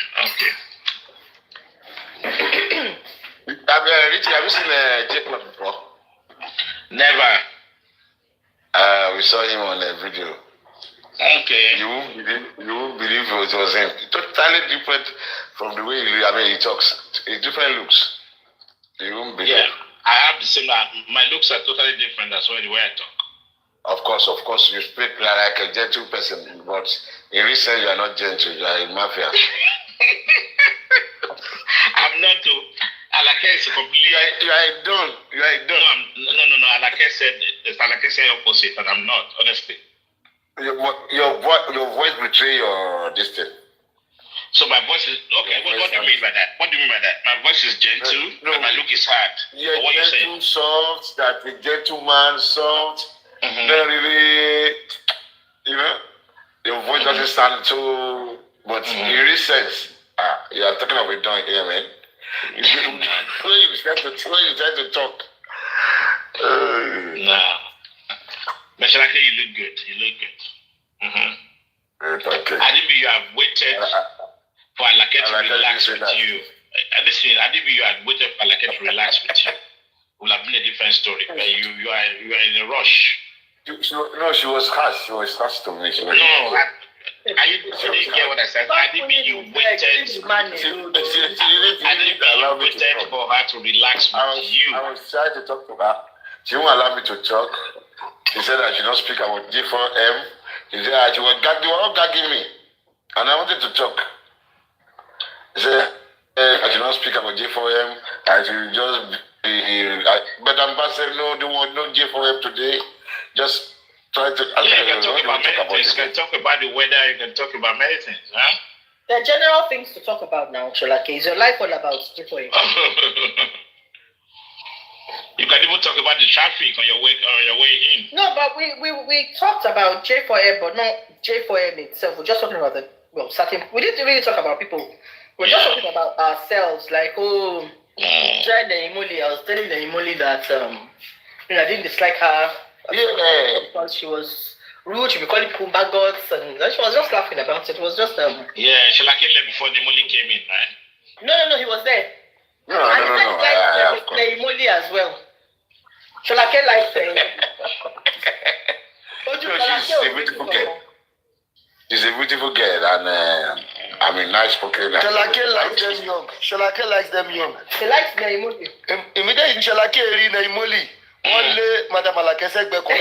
Richie, have you seen Jacob before? Never. We saw him on a video. Okay. You won't believe it was him. Totally different from the way he talks. It's different looks. You won't believe. Yeah, I have the same. My looks are totally different. That's why the way I talk. Of course, you speak like a gentle person, but in recent you are not gentle. You are a mafia. I'm not too. Alake is completely. You are a don. No. Alake said opposite, and I'm not, honestly. Your voice betray your distance. So my voice is okay. What do you mean by that? My voice is gentle, but my look is hard. Yeah, what gentle, you soft. That a gentleman, soft. Not really, your voice doesn't sound too. But in real sense, you are talking about down here, man. When you try to talk. No. But Shalake, you look good. Okay. Adibi, you have waited for Alake to relax with you. Listen, Adibi, you had waited for Alake to relax with you. Would have been a different story. But you are in a rush. She was harsh. She was harsh to me. No, you didn't get what I said. Adibi, you waited. She didn't allow me to talk. For her to relax with you. I was trying to talk to her. She won't allow me to talk. She said I should not speak about G4M. She said they were all gagging me. And I wanted to talk. She said I should not speak about G4M. I should just be... but Ambassador, no, don't want no G4M today. Just try to... You can talk about many things. You can talk about the weather. You can talk about many things. Huh? There are general things to talk about now, Sholake. Is your life all about G4M? You can even talk about the traffic on your way in. No, but we talked about J4M, but not J4M itself. We're just talking about certain. We didn't really talk about people. We're just talking about ourselves. Like, trying the Imoli. I was telling the Imoli that I didn't dislike her because she was rude. She would call it Pumba gods, and she was just laughing about it. It was just Yeah, Sholake left before the Imoli came in, right? No, he was there. No. The Imoli as well. Sholake likes She's a beautiful girl. She's a beautiful girl and I mean nice spoken. Sholake likes them young. Sholake likes them young. He likes the Imoli. Immediately Sholake rí na Imoli. Wọ́n lé Madam Alake sẹ́gbẹ̀ẹ́ kan.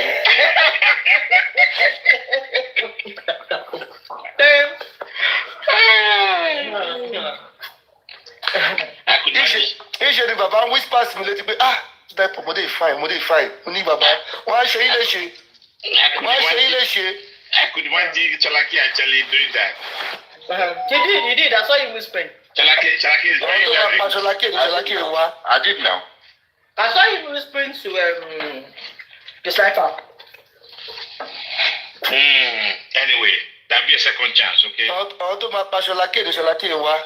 Ìṣe ni bàbá ń whisper sí mi létí pé type of mọdé fine mo ní bàbá wọ́n á ṣe yín léṣe I could imagine Sholake actually doing that. He did. I saw him whispering. Sholake is very loving. Sholake wá. I did now. I saw him whispering to the sniper. Anyway, that'll be a second chance, okay? Àwọn tó máa pa Sholake ni Sholake wá.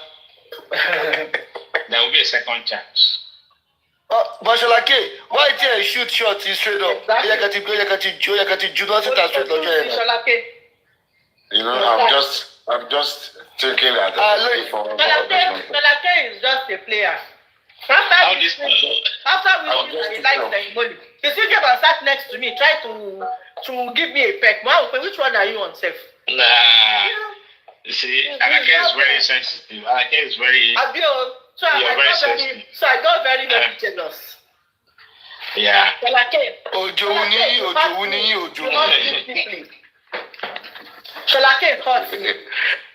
There will be a second chance. But Sholake, why did you shoot shot straight up? You can do nothing straight lọ́jọ́. You know, I'm just thinking that Sholake is just a player. After we he likes the money. He still came and sat next to me, tried to give me a peck. Wow, which one are you on, safe? Nah. You see, Alake is very sensitive. Alake is very... So I got very jealous. Yeah. Ojo ni. Sholake hurt me.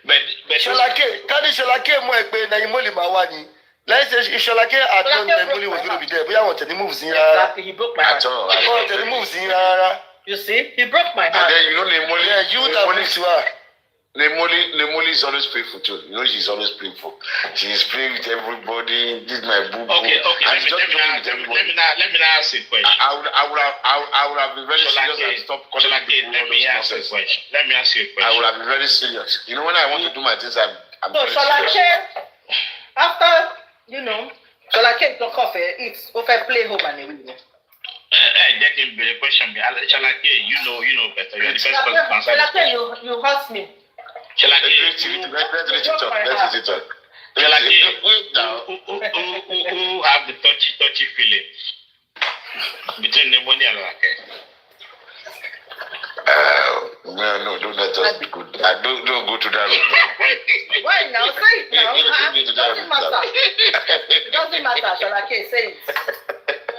But Sholake, can Sholake mọ̀ ẹ́ pé na Imoli máa wá ni? Let's say if Sholake had known that Imoli was going to be there, bóyá wọ́n tẹ̀lé moves yín rárá. Exactly, he broke my heart. Wọ́n tẹ̀lé moves yín rárá. You see, he broke my heart. And then you know Nemoli. Yeah, you that moves to her. Nemoli is always playful too. You know she's always playful. She's playing with everybody. This is my boo. Okay. Let me now ask you a question. I would have been very serious and stop calling people. Let me ask you a question. I would have been very serious. You know when I want to do my things, I'm so very serious. After Sholake took off it's over play home and away. That can be a question. Sholake, you know better. You're the best person to answer. Sholake, you hurt me. Let's let it talk. Who have the touchy feeling between the money and Alake? No, don't let us be good. Don't go to that road. Why now? Say it now. It doesn't matter. It doesn't matter, Sholake, say it.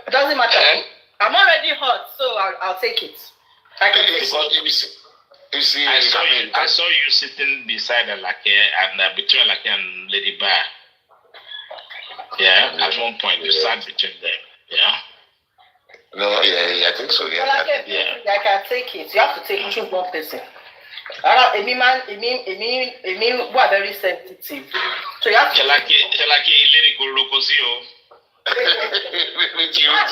It doesn't matter. I'm already hot, so I'll take it. I can take it. You see, I saw you sitting beside Alake and between Alake and Lady Bar. Yeah, at one point you sat between them. Yeah. No, yeah, I think so. Yeah, I can take it. You have to choose one person. We are very sensitive. So you have to. Sholake, Lady Gorokosio. Richie, I'm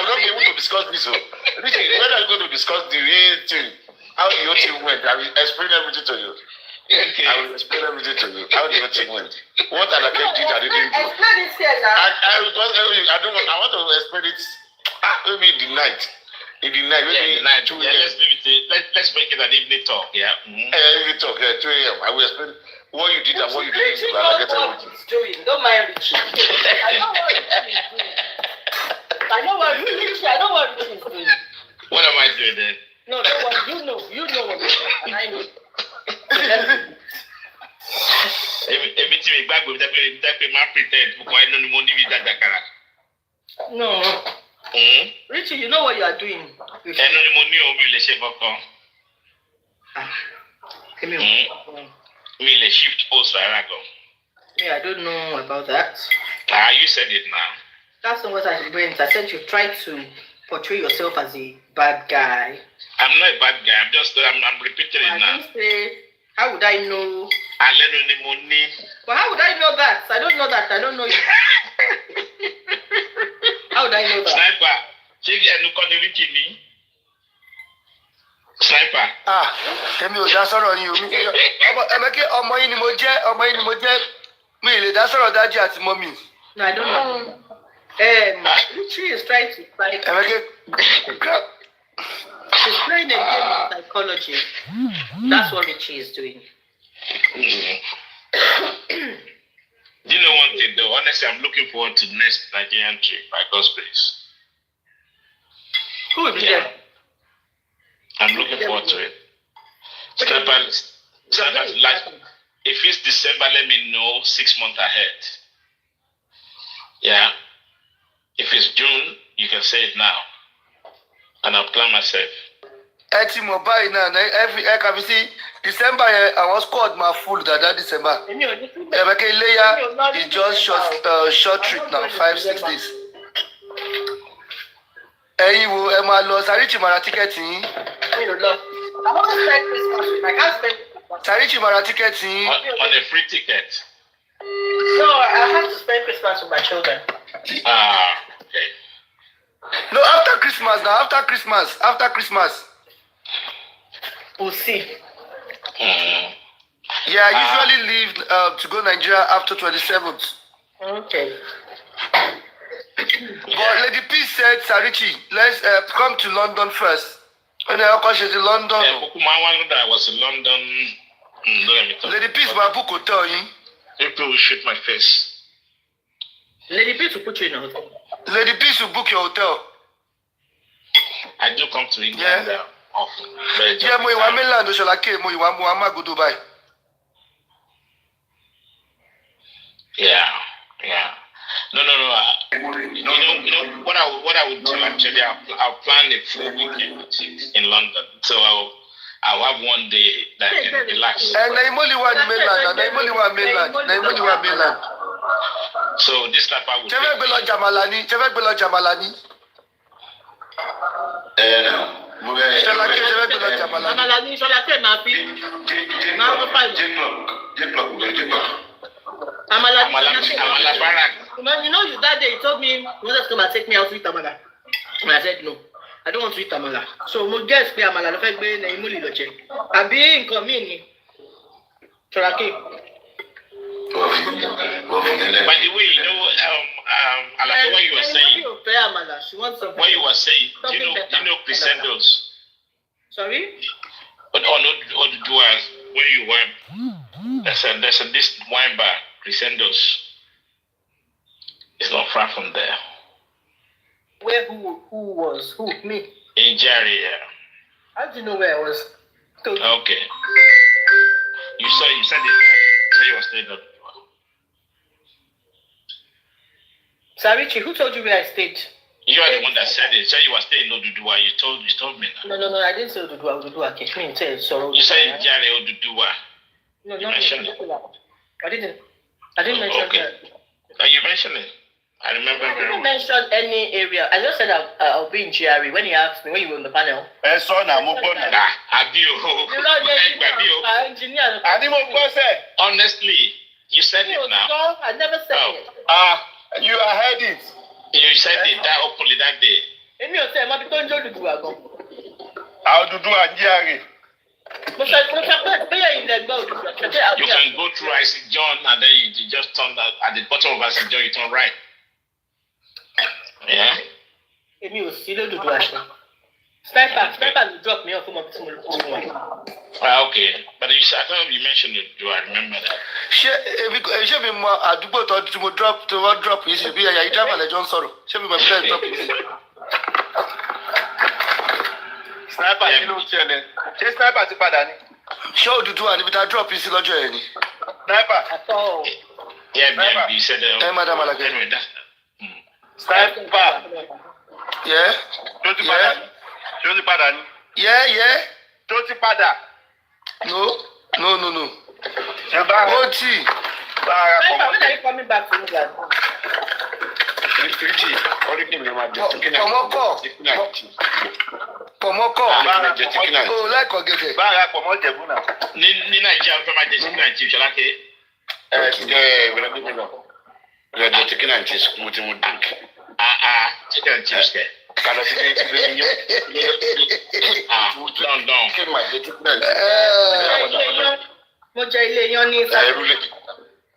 not able to discuss this. Richie, when are you going to discuss the real thing? How your team went? I will explain everything to you. Okay. I will explain everything to you. How your team went? What Alake did, I didn't do. Explain it here now. I want to explain it. Maybe in the night. In the night, maybe Let's leave it let's make it an evening talk. Yeah. Mm-hmm. Evening talk. 2 a.m. I will explain what you did and what you didn't Richie do. knows what he's doing. Don't mind Richie. I know what Richie is doing. I know what Richie is doing. What am I doing then? No, don't worry. You know what you're doing, and I know. Everything we back with that man pretend because I know the money with that. No. Mm-hmm. Richie, you know what you are doing. I know the money on me le shape Give me me le shift post Arago. Yeah, I don't know about that. You said it now. That's not what I meant. I said you tried to portray yourself as a bad guy. I'm not a bad guy. I'm repeating it now. I didn't say, how would I know? I let on the money. But how would I know that? I don't know that. I don't know you. How would I know that? Sniper. Check the new continuity me. Sniper. Èmi ò dá sọ̀rọ̀ yín o. Ẹ̀mẹ́kẹ́ ọmọ yín ni mo jẹ́. Mi ì lè dá sọ̀rọ̀ dájú àti mọ́mì. No, I don't know. Richie is trying to fight. Ẹ̀mẹ́kẹ́. She's playing a game of psychology. That's what Richie is doing. Do you know one thing though? Honestly, I'm looking forward to the next Nigerian trip by God's grace. Who will be there? I'm looking forward to it. If it's December, let me know 6 months ahead. Yeah. If it's June, you can say it now. And I'll plan myself. Ẹ mọ̀ báyìí náà ẹ kàbí sí December yẹn àwọn squad máa full dáadáa December. Ẹ̀mẹ́kẹ́ Iléyá is just short trip now 5-6 days. Ẹ̀yin wo ẹ máa lọ Sarichi mara tíkẹ́ẹ̀tì yín. Sarichi mara tíkẹ́ẹ̀tì yín. On a free ticket. No, I have to spend Christmas with my children. Okay. No, after Christmas now. After Christmas. We'll see. Yeah, I usually leave to go Nigeria after 27th. Okay. But Lady P said, Sarichi, let's come to London first. When I was in London. I was in London. Lady P is my book hotel. People will shoot my face. Lady P to put you in a hotel. Lady P to book your hotel. I do come to England often. Yeah, mo iwa mainland Osholake, mo iwa Muhammad go Dubai. Yeah. No. You know what I would do actually. I'll plan a full weekend in London. So I'll have one day that I can relax. And Naimoli one mainland. So this type I would. Cheve Belo Jamalani. Amala Barak. You know, that day you told me you wanted to come and take me out to eat Amala. And I said no. I don't want to eat Amala. So mo guess pé Amala ló fẹ́ gbé Naimoli lọ jẹ. Àbí nǹkan míì ni. Ṣọlákè. By the way, you know, I like what you were saying. When you were saying, do you know Crescendos? Sorry? But no, when you were, there's this wine bar, Crescendos. It's not far from there. Where who was? Who? Me? In Jerry, yeah. How do you know where I was? Okay. You said it. So you were staying up. Sarichi, who told you where I stayed? You are the one that said it. So you were staying in Oduduwa. You told me that. No, I didn't say Oduduwa. You said Jare Oduduwa. No, not mentioned. I didn't mention that. You mentioned it. I remember very well. I didn't mention any area. I just said I'll be in GRE when he asked me, when you were on the panel. Honestly, you said it now. No, I never said it. You heard it. You said it that openly that day. You can go through Isaac John and then you just turn at the bottom of Isaac John, you turn right. Yeah. Sniper will drop me off from a small. Okay, but I thought you mentioned it. Do I remember that? Ṣé mi mọ àdúgbò tó tí mo drop yìí sí bí ẹ̀yà ìjọba lẹ́jọ́ ń sọ̀rọ̀? Ṣé mi mọ bí ẹ̀ drop yìí sí? Sniper kí ló ń ṣẹlẹ̀? Ṣé sniper ti padà ni? Ṣé Odùduwà níbi tá a drop yìí sí lọ́jọ́ yẹn ni? Sniper. Yeah, you said Madam Alake. Anyway, that. Sniper. Yeah. Tó ti padà ni? Tó ti padà ni? Yeah. Tó ti padà. No. Ṣé bá a Ó tì. Sniper, when are you coming back to England? Fifty. Only give me my Pọ̀mọ́kọ̀. chicken. O láìkọ̀ gẹ̀gẹ̀. bá a ra pọ̀ mọ́ Jẹ̀bú náà. Ní Nàìjíríà fẹ́ máa jẹ chicken and chips Ṣọlákẹ́. We're give me no. We're the chicken and cheese. Muti drink. Chicken and chips kẹ. Kala si Down. Kill my chicken and cheese. Mo jẹ ilé yan ní Saturday.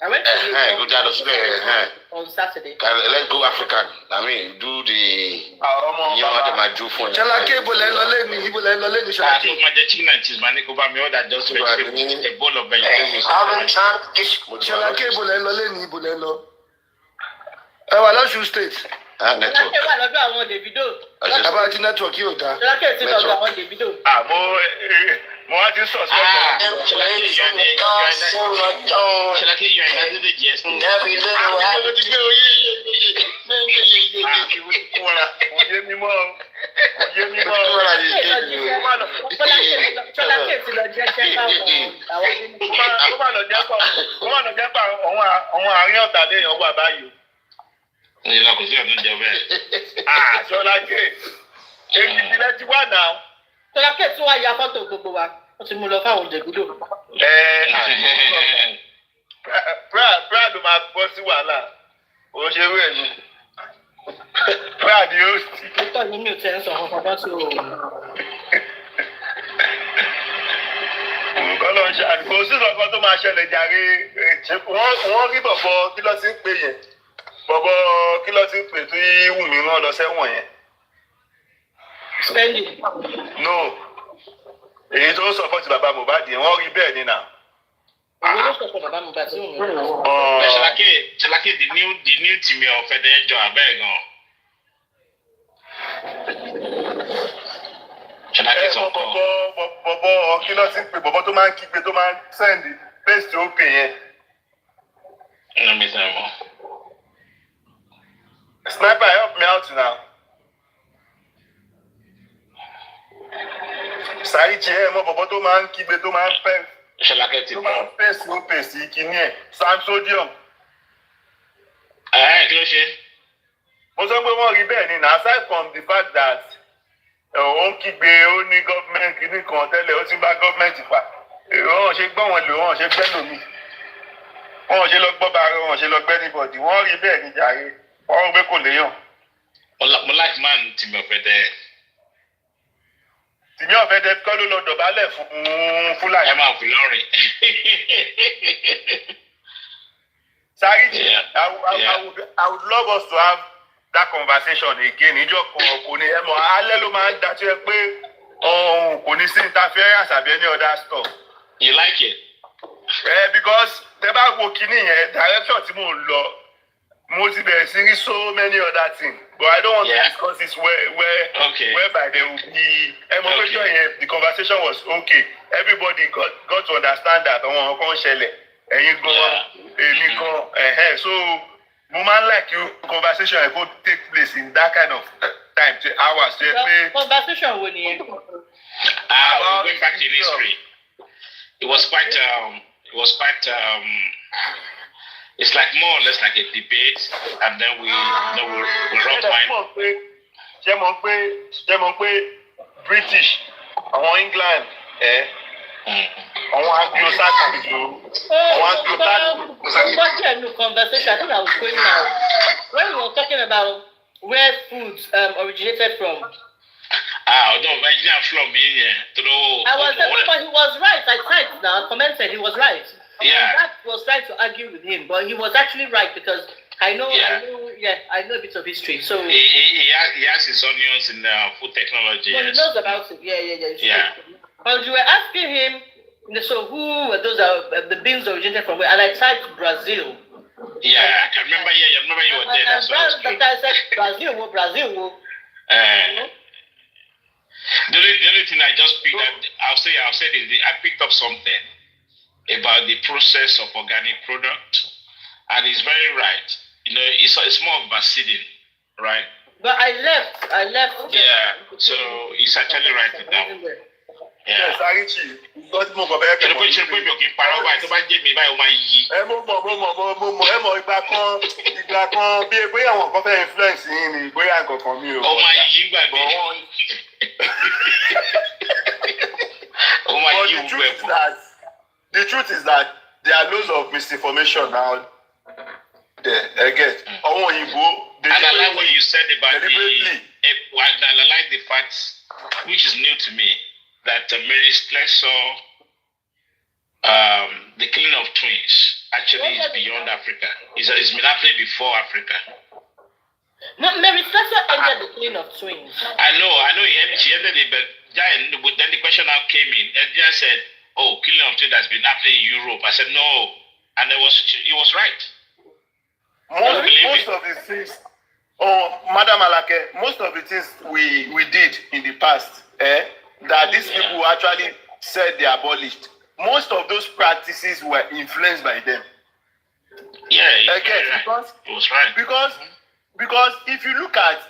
I went to Go down on Saturday. Let's go African. I mean, do the my do for Ṣọlákẹ́ ibo lẹ́ ń lọ lẹ́nu So Ṣọlákẹ́. máa jẹ chicken and chips máa ní kó bá mi order just vegetable, a bowl of vegetables. Ṣọlákẹ́ ibo lẹ́ ń lọ lẹ́nu ibo lẹ́ ń lọ. Ẹ wà lọ́sùn state. network. Ṣọlákẹ́ wà lọ́dọ̀ àwọn Davido. Àbá ti network yóò dá. Ṣọlákẹ́ ti lọ́dọ̀ àwọn Davido. Mo wá ti sọ̀ sí Ṣọlákẹ́ you are in the GST. Ṣọlákẹ́ ti lọ jẹ́ fáwọn àwọn Ó má lọ jẹ́ pa àwọn àárín ọ̀tá léèyàn wà báyìí. Ìlà kò sí ọ̀dún jẹ bẹ́ẹ̀. Ṣọlákẹ́ èyí ìdílé ti wà náà. Ṣọlákẹ́ tí wàá ya fọ́tò gbogbo wa. Ó ti mú lọ fáwọn Davido. Brad ló máa bọ́ sí wàhálà. Ó ṣe wé mi. Brad yóò sì. Nítorí ní mi ò tẹ́ ń sọ kankan bá sí o. Kọ́lọ́ ń ṣàdúgbò sí ọ̀kan tó máa ṣẹlẹ̀ jàre. Wọ́n rí bọ̀bọ̀ kí ló ti ń pè yẹn. Bọ̀bọ̀ kí ló ti ń pè tó yí wù mí rán lọ sẹ́wọ̀n yẹn. Spending. No. Èyí tó ń sọ fọ́ọ̀tì bàbá Mohbad yẹn wọ́n rí bẹ́ẹ̀ ni náà. Òwe ló sọ fún bàbá Mohbad tí òun rẹ̀. Ṣọlákẹ́ the new team of Ẹ̀dẹ́jọ́ abẹ́ gan. Ṣọlákẹ́ sọ fún ọ. Bọ̀bọ̀ kí ló ti ń pè bọ̀bọ̀ tó máa ń kígbe tó máa ń sẹ́ndì paste ó pè yẹn. Inú mi sẹ́yìn mọ́. Sniper help me out now. Sàríjì mọ bọ̀bọ̀ tó máa ń kígbe tó máa ń pẹ́. Ṣọlákẹ́ ti tó máa ń bọ̀. paste ó paste ìkíní ẹ̀ Sam Sodium. Kí ló ṣe? Mo sọ pé wọ́n rí bẹ́ẹ̀ ni na aside from the fact that ó ń kígbe ó ní gọ́ọ̀mẹ̀ntì kìíní kan tẹ́lẹ̀ ó ti bá gọ́ọ̀mẹ̀ntì fà. Wọ́n ṣe gbọ́ wọn lò wọ́n ṣe gbẹ́ lómi. Wọ́n ṣe lọ gbọ́ bàárẹ̀ wọ́n ṣe lọ gbẹ́ níbọ̀dì wọ́n rí bẹ́ẹ̀ ní jàre wọ́n gbé kò léyàn. Mo like man team of Ẹ̀dẹ́. Tìmí ọ̀fẹ́dẹ kọ́ ló lọ dọ̀bálẹ̀ fún Fúlàní. Ẹ máa fi lọ́rìn. Sáríjì, I would love us to have that conversation again. Ìjọ kan kò ní ẹmọ alẹ́ ló máa ń dájú ẹ pé kò ní sí interference àbí any other stuff. You like it? Because tẹ bá wo kinní yẹn direction tí mò ń lọ mo ti bẹ̀rẹ̀ sí rí so many other things but I don't want to discuss this whereby there will be emotion yẹn the conversation was okay everybody got to understand that àwọn ọkàn ṣẹlẹ̀ ẹ̀yin gan èmi gan so mo máa ń like you conversation yẹn go take place in that kind of time to hours to pay. Conversation wo nìyẹn? Going back in history it was quite it's like more or less like a debate, and then we rock wine. Ṣé mo pé British, àwọn England, àwọn Anglo-Saxon What's your new conversation? I think I was going now. When we were talking about where food originated from. Although Virginia from me, I was but he was right. I typed now, commented he was right. Yeah. That was trying to argue with him, but he was actually right because I know a bit of history. So he has his onions in food technology. Well, he knows about it. Yeah. But you were asking him, so who were those the beans originated from where? And I typed Brazil. Yeah, I remember. Yeah, I remember you were there. That's what I said Brazil. The only thing I just picked up, I'll say is I picked up something about the process of organic product, and he's very right. It's more of Brazilian, right? But I left. Yeah, so he's actually right with that. Yes, Arichi. Got more of a Mo ìgbà kan bí ẹgbẹ́ àwọn kan fẹ́ influence yín ni bóyá nǹkan kan mi ò. Ó máa yí gbàgbé. But the truth is that there are loads of misinformation now there. Again, àwọn òyìnbó. And I like what you said about I like the fact, which is new to me, that Mary Sless saw the killing of twins actually is beyond Africa. It's been happening before Africa. No, Mary Sless ended the killing of twins. I know she ended it, but then the question now came in. And just said, "Oh, killing of twins has been happening in Europe." I said, "No," and he was right. Most of the things, Madam Alake, most of the things we did in the past, that these people actually said they abolished. Most of those practices were influenced by them. Yeah, again, right. It was right. Because if you look at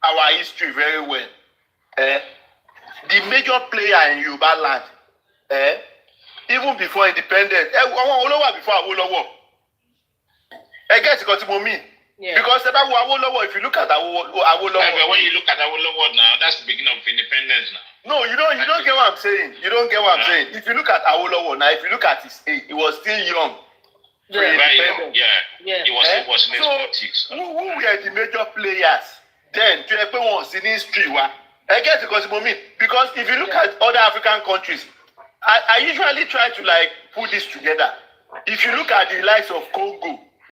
our history very well, the major player in Yoruba land, even before independence, before Awolowo. I guess what you mean. Yeah. Because if you look at Awolowo, when you look at Awolowo now, that's the beginning of independence now. No, you don't get what I'm saying. You don't get what I'm saying. If you look at Awolowo now, if you look at his age, he was still young. Very young. Yeah. He was in his 40s. Who were the major players then? To everyone in history, I guess because you mean. Because if you look at other African countries, I usually try to put this together. If you look at the likes of Congo,